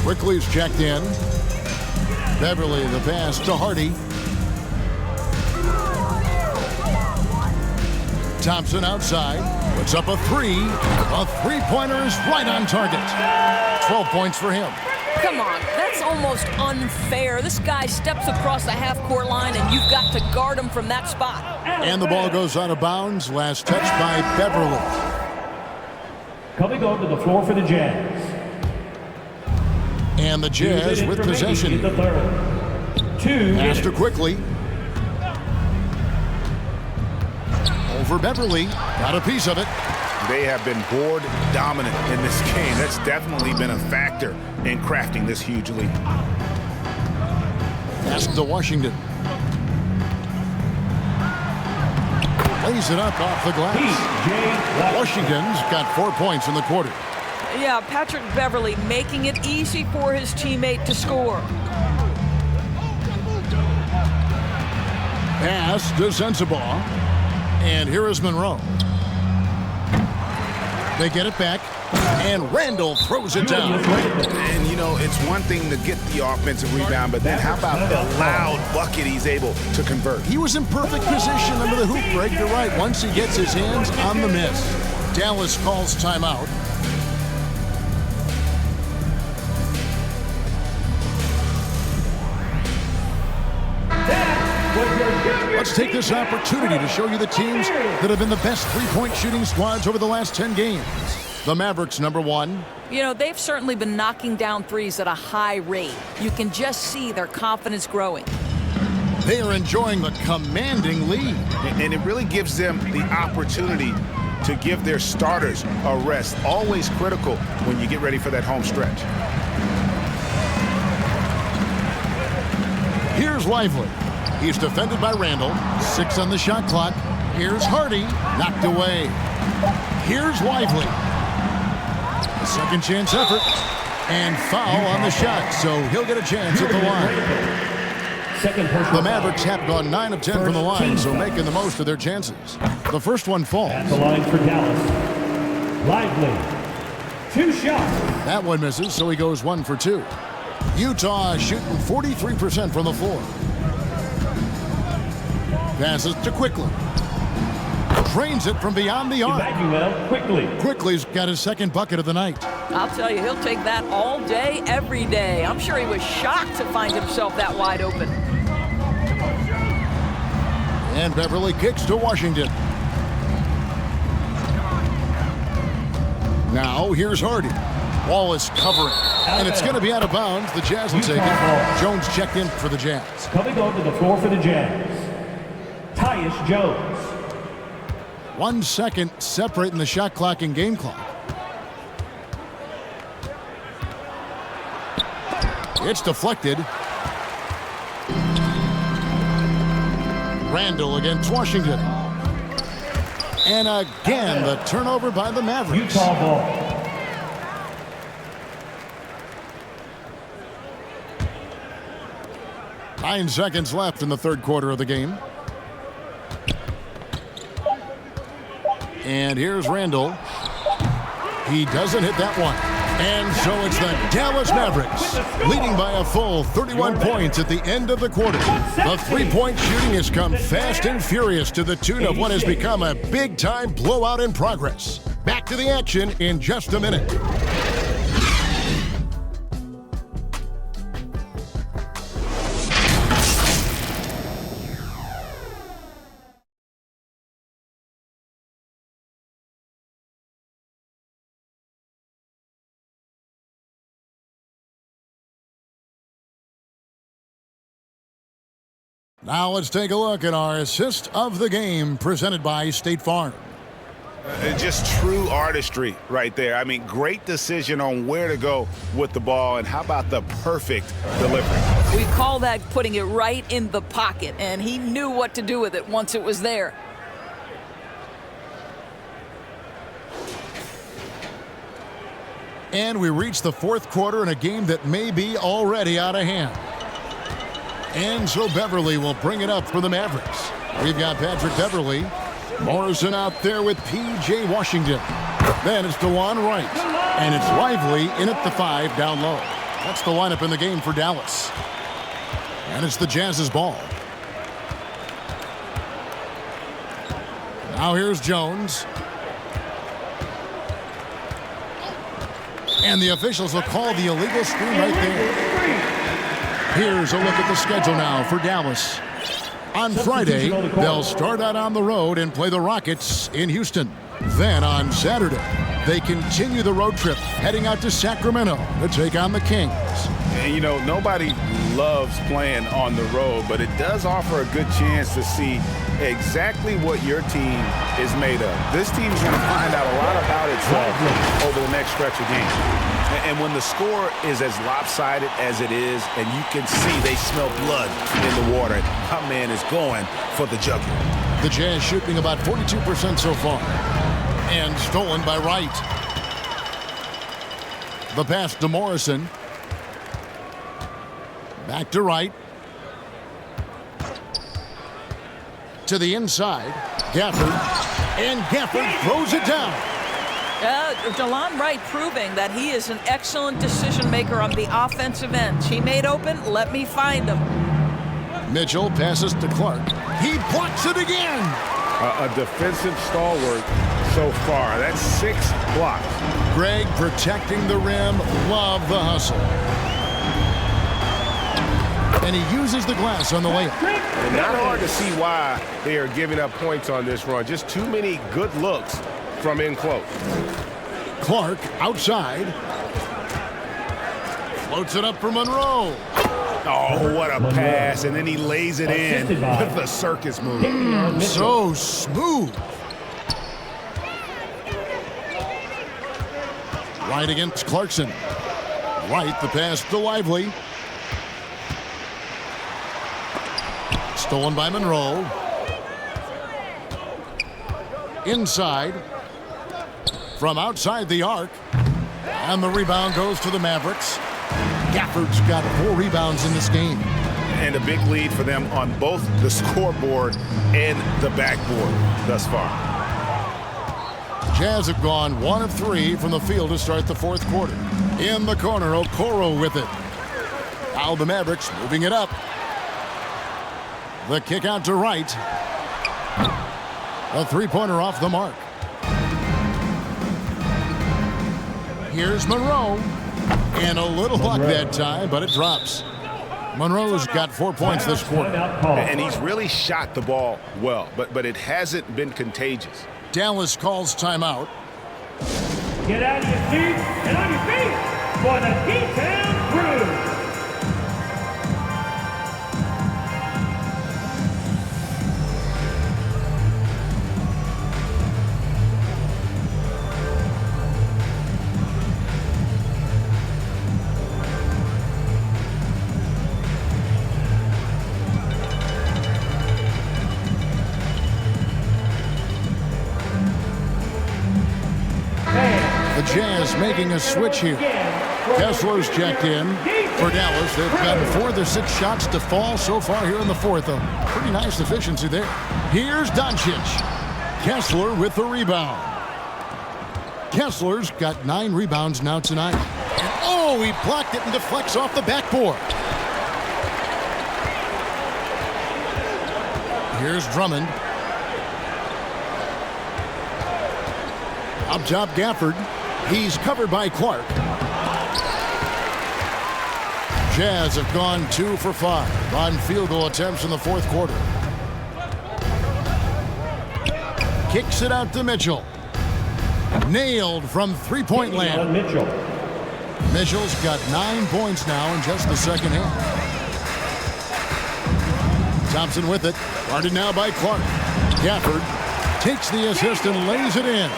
Quickly's checked in. Beverly the pass to Hardy. Thompson outside. Puts up a 3. A three-pointer is right on target. 12 points for him. Come on, that's almost unfair. This guy steps across the half-court line, and you've got to guard him from that spot. And the ball goes out of bounds. Last touch by Beverly. Coming onto the floor for the Jazz. And the Jazz with possession. Pass to Quickly. Over Beverly. Got a piece of it. They have been board dominant in this game. That's definitely been a factor in crafting this huge lead. Pass to Washington. Lays it up off the glass. Washington's got 4 points in the quarter. Yeah, Patrick Beverly making it easy for his teammate to score. Pass to Sensabaugh. And here is Monroe. They get it back. And Randall throws it down. And, you know, it's one thing to get the offensive rebound, but then how about the loud bucket he's able to convert? He was in perfect position under the hoop break. You're right. Once he gets his hands on the miss. Dallas calls timeout. Let's take this opportunity to show you the teams that have been the best three-point shooting squads over the last 10 games. The Mavericks, number 1. You know, they've certainly been knocking down threes at a high rate. You can just see their confidence growing. They are enjoying the commanding lead. And it really gives them the opportunity to give their starters a rest. Always critical when you get ready for that home stretch. Here's Lively. He's defended by Randall. 6 on the shot clock. Here's Hardy. Knocked away. Here's Lively. A second chance effort. And foul on the shot, so he'll get a chance at the line. The Mavericks have gone 9 of 10 from the line, so making the most of their chances. The first one falls. At the line for Dallas. Lively. 2 shots. That one misses, so he goes 1 for 2. Utah shooting 43% from the floor. Passes to Quickly. Drains it from beyond the arc. Quickly's got his second bucket of the night. I'll tell you, he'll take that all day, every day. I'm sure he was shocked to find himself that wide open. And Beverly kicks to Washington. Now here's Hardy. Ball is covering. And it's going to be out of bounds. The Jazz will take it. Jones checked in for the Jazz. Coming onto the floor for the Jazz, Tyus Jones. 1 second separating the shot clock and game clock. It's deflected. Randall against Washington. And again, the turnover by the Mavericks. Utah ball. Nine seconds left in the third quarter of the game. And here's Randall. He doesn't hit that one. And so it's the Dallas Mavericks leading by a full 31 points at the end of the quarter. The three-point shooting has come fast and furious to the tune of what has become a big-time blowout in progress. Back to the action in just a minute. Now let's take a look at our assist of the game presented by State Farm. Just true artistry right there. I mean, great decision on where to go with the ball, and how about the perfect delivery? We call that putting it right in the pocket, and he knew what to do with it once it was there. And we reach the fourth quarter in a game that may be already out of hand. And so Beverly will bring it up for the Mavericks. We've got Patrick Beverly. Morrison out there with P.J. Washington. Then it's DeLon Wright. And it's Lively in at the 5 down low. That's the lineup in the game for Dallas. And it's the Jazz's ball. Now here's Jones. And the officials will call the illegal screen right there. Here's a look at the schedule now for Dallas. On Friday, they'll start out on the road and play the Rockets in Houston. Then on Saturday, they continue the road trip, heading out to Sacramento to take on the Kings. And, you know, nobody loves playing on the road, but it does offer a good chance to see exactly what your team is made of. This team is going to find out a lot about itself over the next stretch of games. And when the score is as lopsided as it is, and you can see they smell blood in the water, my man is going for the jugular. The Jazz shooting about 42% so far. And stolen by Wright. The pass to Morrison. Back to Wright. To the inside. Gafford. And Gafford throws it down. DeLon Wright proving that he is an excellent decision maker on the offensive end. He made open, let me find him. Mitchell passes to Clark. He blocks it again. A defensive stalwart so far. That's 6 blocks. Greg protecting the rim. Love the hustle. And he uses the glass on the layup. And not hard to see why they are giving up points on this run. Just too many good looks from in close. Clark outside. Floats it up for Monroe. Oh, what a pass. And then he lays it in with the circus move. So smooth. Right against Clarkson. Right, the pass to Lively. Stolen by Monroe. Inside. From outside the arc. And the rebound goes to the Mavericks. Gafford's got 4 rebounds in this game. And a big lead for them on both the scoreboard and the backboard thus far. Jazz have gone 1 of 3 from the field to start the fourth quarter. In the corner, Okoro with it. Now the Mavericks moving it up. The kick out to Wright. A three-pointer off the mark. Here's Monroe. And a little luck that time, but it drops. Monroe's got 4 points this quarter. And he's really shot the ball well, but it hasn't been contagious. Dallas calls timeout. Get out of your seats and on your feet for the D-Town Crew. The Jazz making a switch here. Kessler's checked in for Dallas. They've gotten 4 of their 6 shots to fall so far here in the fourth. A pretty nice efficiency there. Here's Doncic. Kessler with the rebound. Kessler's got 9 rebounds now tonight. And oh, he blocked it and deflects off the backboard. Here's Drummond. Up top, Gafford. He's covered by Clark. Jazz have gone 2 for 5 on field goal attempts in the fourth quarter. Kicks it out to Mitchell. Nailed from three-point land. Mitchell's got 9 points now in just the second half. Thompson with it. Guarded now by Clark. Gafford takes the assist and lays it in.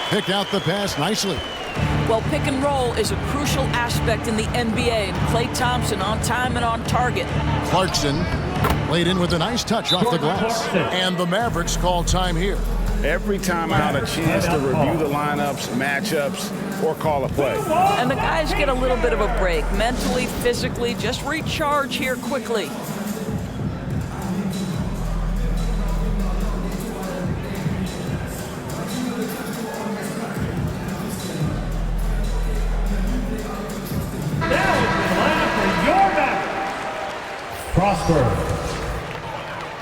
Picked out the pass nicely. Well, pick and roll is a crucial aspect in the NBA, and Klay Thompson on time and on target. Clarkson laid in with a nice touch off the glass. And the Mavericks call time here. Every time out, a chance to review the lineups, matchups, or call a play. And the guys get a little bit of a break, mentally, physically, just recharge here quickly.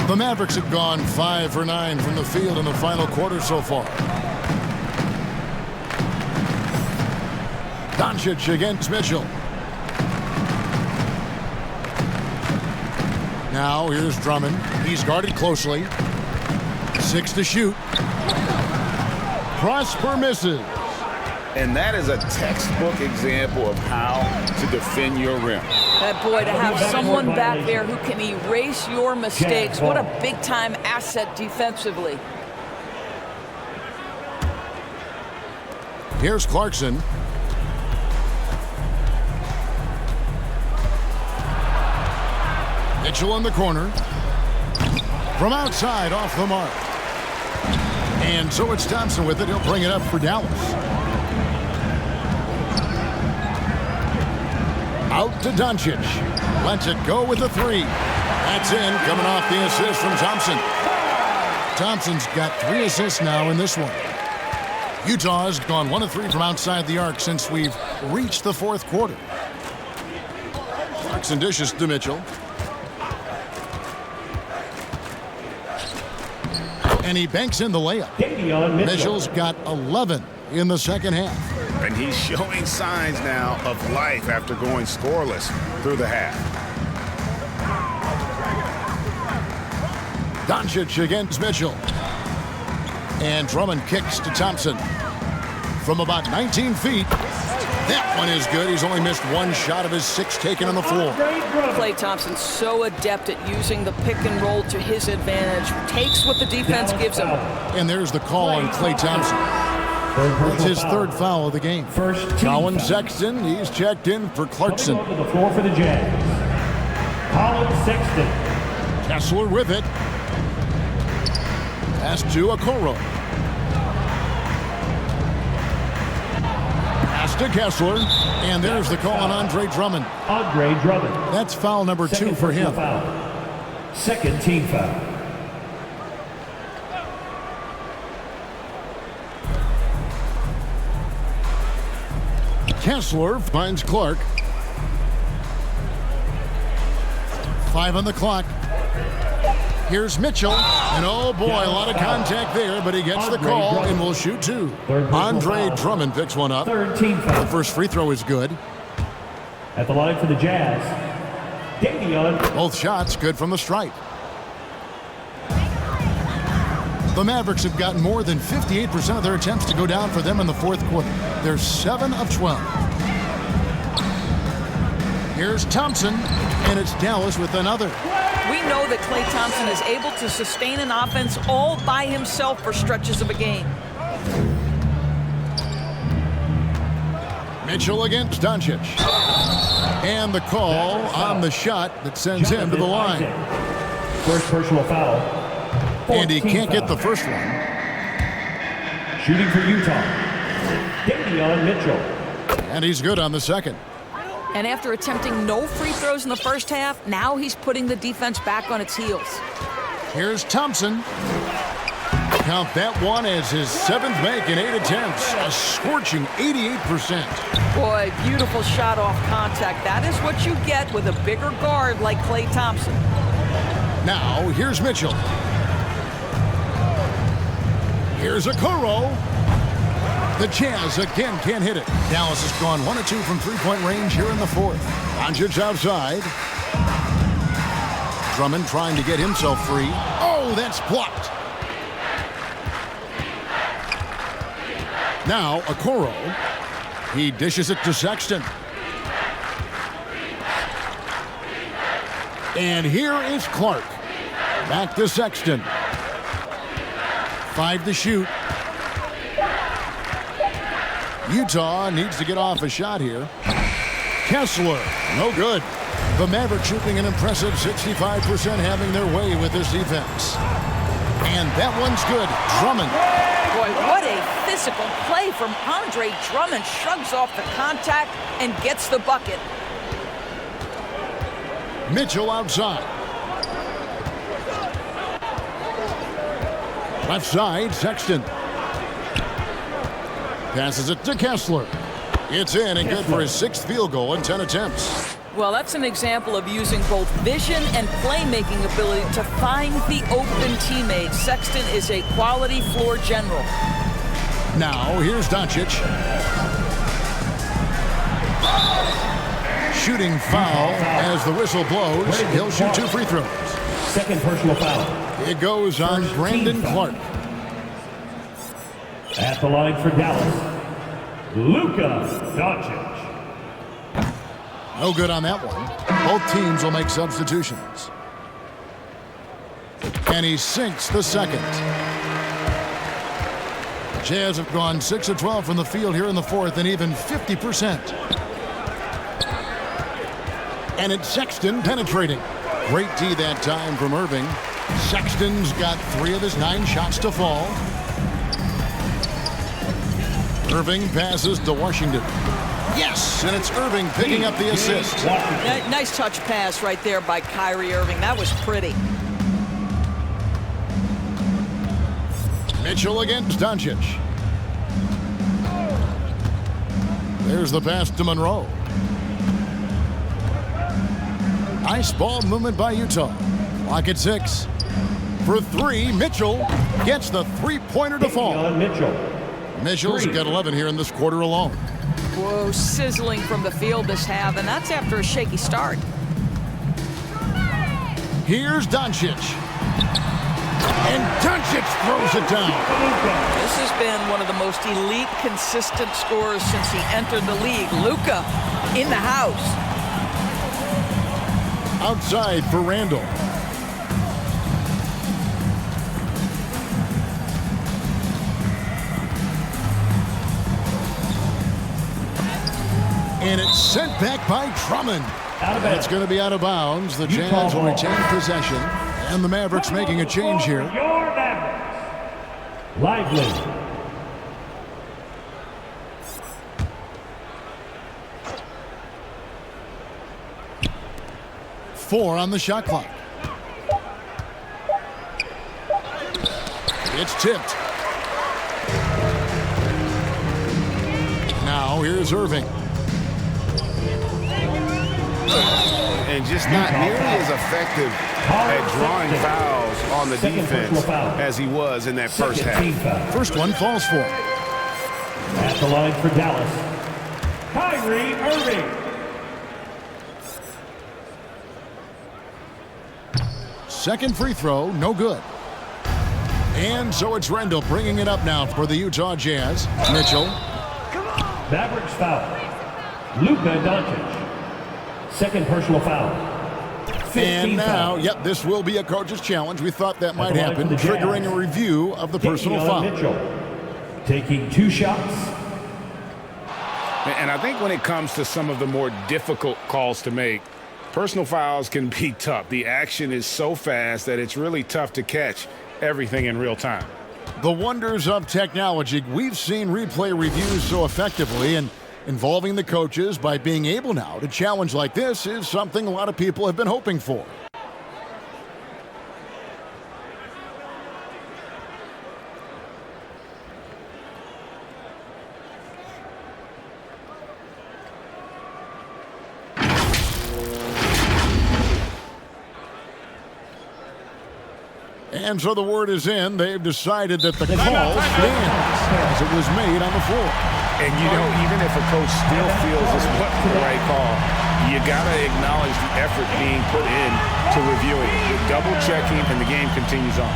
The Mavericks have gone 5 for 9 from the field in the final quarter so far. Doncic against Mitchell. Now here's Drummond. He's guarded closely. 6 to shoot. Prosper misses. And that is a textbook example of how to defend your rim. That boy, to have someone back there who can erase your mistakes, what a big-time asset defensively. Here's Clarkson. Mitchell in the corner. From outside, off the mark. And so it's Thompson with it. He'll bring it up for Dallas. Out to Doncic. Lets it go with the 3. That's in, coming off the assist from Thompson. Thompson's got 3 assists now in this one. Utah has gone 1 of 3 from outside the arc since we've reached the fourth quarter. Clarkson dishes to Mitchell. And he banks in the layup. Mitchell's got 11 in the second half. And he's showing signs now of life after going scoreless through the half. Doncic against Mitchell. And Drummond kicks to Thompson. From about 19 feet. That one is good. He's only missed 1 shot of his 6 taken on the floor. Klay Thompson so adept at using the pick and roll to his advantage. Takes what the defense gives him. And there's the call on Klay Thompson. It's his 3rd foul of the game. Colin Sexton, he's checked in for Clarkson. To the floor for the Jazz. Colin Sexton. Kessler with it. Pass to Okoro. Pass to Kessler. And there's the call on Andre Drummond. Andre Drummond. That's foul number 2 for him. Foul. 2nd team foul. Kessler finds Clark. 5 on the clock. Here's Mitchell. And oh boy, a lot of contact there, but he gets the call and will shoot 2. Andre Drummond picks one up. 3rd team foul. The first free throw is good. At the line for the Jazz, Both shots good from the stripe. The Mavericks have gotten more than 58% of their attempts to go down for them in the fourth quarter. They're 7 of 12. Here's Thompson, and it's Dallas with another. We know that Klay Thompson is able to sustain an offense all by himself for stretches of a game. Mitchell against Doncic. And the call on the shot that sends him to the line. First personal foul. And he can't get the first one. Shooting for Utah, Davion Mitchell. And he's good on the second. And after attempting no free throws in the first half, now he's putting the defense back on its heels. Here's Thompson. Count that one as his 7th make in 8 attempts. A scorching 88%. Boy, beautiful shot off contact. That is what you get with a bigger guard like Klay Thompson. Now, here's Mitchell. Here's Okoro. The Jazz again can't hit it. Dallas has gone 1 of 2 from three-point range here in the fourth. Doncic outside. Drummond trying to get himself free. Oh, that's blocked. Now, Okoro. He dishes it to Sexton. And here is Clark. Back to Sexton. 5 to shoot. Utah needs to get off a shot here. Kessler, no good. The Mavericks shooting an impressive 65%, having their way with this defense. And that one's good. Drummond. Boy, what a physical play from Andre Drummond. Shrugs off the contact and gets the bucket. Mitchell outside. Left side, Sexton. Passes it to Kessler. It's in and good for his 6th field goal in 10 attempts. Well, that's an example of using both vision and playmaking ability to find the open teammate. Sexton is a quality floor general. Now, here's Doncic. Shooting foul as the whistle blows. He'll shoot 2 free throws. Second personal foul. It goes on Brandon Clark. At the line for Dallas, Luka Doncic. No good on that one. Both teams will make substitutions. And he sinks the second. Jazz have gone 6 of 12 from the field here in the fourth and even 50%. And it's Sexton penetrating. Great D that time from Irving. Sexton's got 3 of his 9 shots to fall. Irving passes to Washington. Yes, and it's Irving picking up the assist. Nice touch pass right there by Kyrie Irving. That was pretty. Mitchell against Doncic. There's the pass to Monroe. Nice ball movement by Utah. Clock at 6. For 3, Mitchell gets the three-pointer to fall. Mitchell's got 11 here in this quarter alone. Whoa, sizzling from the field this half, and that's after a shaky start. Here's Doncic. And Doncic throws it down. This has been one of the most elite, consistent scorers since he entered the league. Luka in the house. Outside for Randall. And it's sent back by Drummond. It's going to be out of bounds. The Jazz will retain possession. And the Mavericks making a change here. Your Mavericks. Lively. Four on the shot clock. It's tipped. Now here's Irving. And just not nearly as effective at drawing fouls on the defense as he was in that first half. First one falls for him. At the line for Dallas, Kyrie Irving. Second free throw, no good. And so it's Rendell bringing it up now for the Utah Jazz. Mitchell. Mavericks foul. Luka Doncic. Second personal foul. And now, yep, this will be a coach's challenge. We thought that might happen, triggering a review of the personal foul. Mitchell taking 2 shots. And I think when it comes to some of the more difficult calls to make, personal fouls can be tough. The action is so fast that it's really tough to catch everything in real time. The wonders of technology. We've seen replay reviews so effectively, and involving the coaches by being able now to challenge like this is something a lot of people have been hoping for. And so the word is in. They've decided that the call stands as it was made on the floor. And you know, even if a coach still feels this wasn't the right call, you got to acknowledge the effort being put in to reviewing. You're double checking, and the game continues on.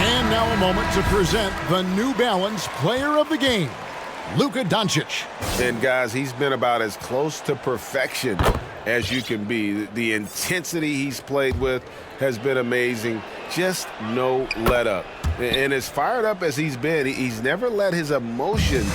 And now a moment to present the New Balance Player of the Game, Luka Doncic. And guys, he's been about as close to perfection as you can be. The intensity he's played with has been amazing. Just no let up. And as fired up as he's been, he's never let his emotions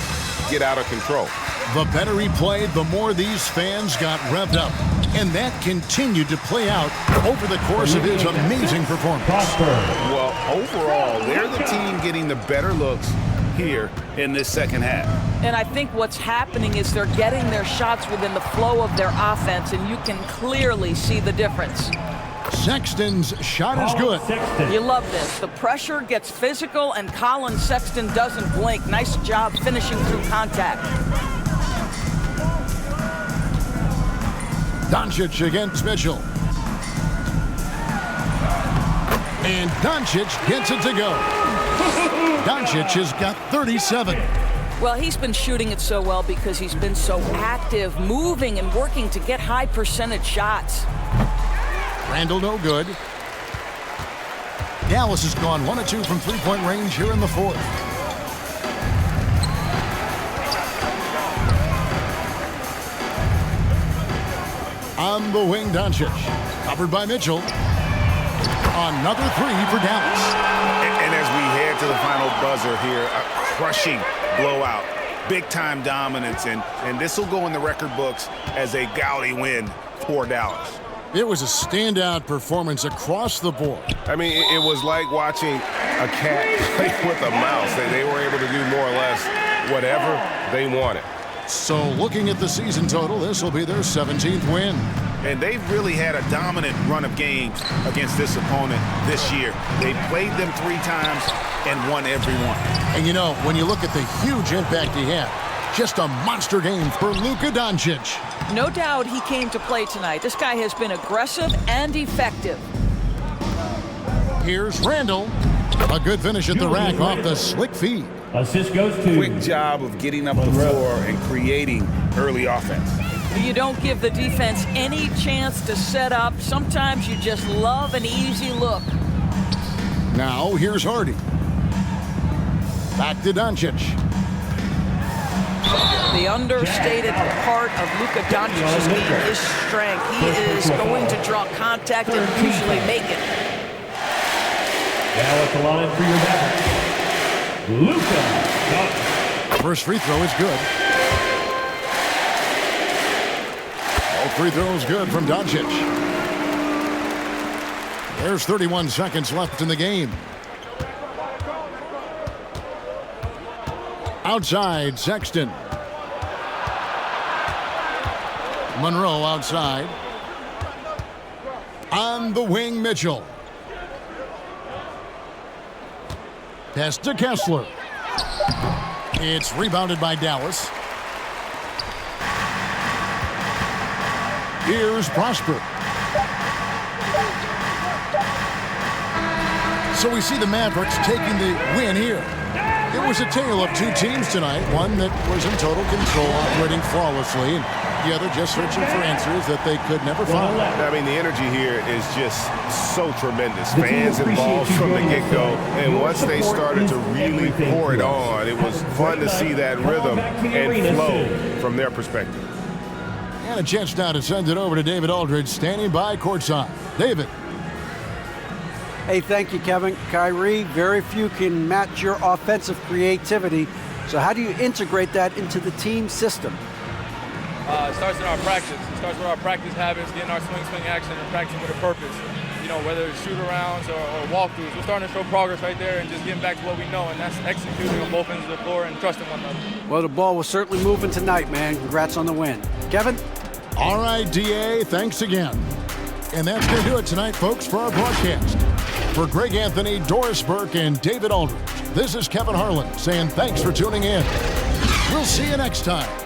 get out of control. The better he played, the more these fans got revved up. And that continued to play out over the course of his amazing performance. Well, overall, they're the team getting the better looks here in this second half. And I think what's happening is they're getting their shots within the flow of their offense, and you can clearly see the difference. Sexton's shot is good. You love this. The pressure gets physical, and Colin Sexton doesn't blink. Nice job finishing through contact. Doncic against Mitchell. And Doncic gets it to go. Doncic has got 37. Well, he's been shooting it so well because he's been so active, moving and working to get high percentage shots. Randall no good. Dallas has gone 1 of 2 from three-point range here in the fourth. On the wing, Doncic. Covered by Mitchell. Another 3 for Dallas. And as we head to the final buzzer here, a crushing blowout. Big-time dominance, and this will go in the record books as a gaudy win for Dallas. It was a standout performance across the board. I mean, it was like watching a cat play with a mouse. They were able to do more or less whatever they wanted. So looking at the season total, this will be their 17th win. And they've really had a dominant run of games against this opponent this year. They played them 3 times and won every one. And you know, when you look at the huge impact he had, just a monster game for Luka Doncic. No doubt he came to play tonight. This guy has been aggressive and effective. Here's Randall. A good finish at the rack off the slick feed. Assist goes to quick job of getting up the floor and creating early offense. You don't give the defense any chance to set up. Sometimes you just love an easy look. Now here's Hardy. Back to Doncic. The understated part of Luka Doncic's game is strength. He is going to draw contact and usually make it. Now at the line for your back, Luka Doncic. First free throw is good. All free throws good from Doncic. There's 31 seconds left in the game. Outside, Sexton. Monroe outside. On the wing, Mitchell. Pass to Kessler. It's rebounded by Dallas. Here's Prosper. So we see the Mavericks taking the win here. It was a tale of two teams tonight, one that was in total control, operating flawlessly, and the other just searching for answers that they could never find. I mean, the energy here is just so tremendous. Fans involved from the get-go, and once they started to really pour it on, it was fun to see that rhythm and flow from their perspective. And a chance now to send it over to David Aldridge, standing by courtside. David. Hey, thank you, Kevin. Kyrie, very few can match your offensive creativity. So how do you integrate that into the team system? It starts in our practice. It starts with our practice habits, getting our swing action, and practicing with a purpose. You know, whether it's shoot-arounds or walkthroughs, we're starting to show progress right there and just getting back to what we know, and that's executing on both ends of the floor and trusting one another. Well, the ball was certainly moving tonight, man. Congrats on the win. Kevin? All right, DA, thanks again. And that's going to do it tonight, folks, for our broadcast. For Greg Anthony, Doris Burke, and David Aldridge, this is Kevin Harlan saying thanks for tuning in. We'll see you next time.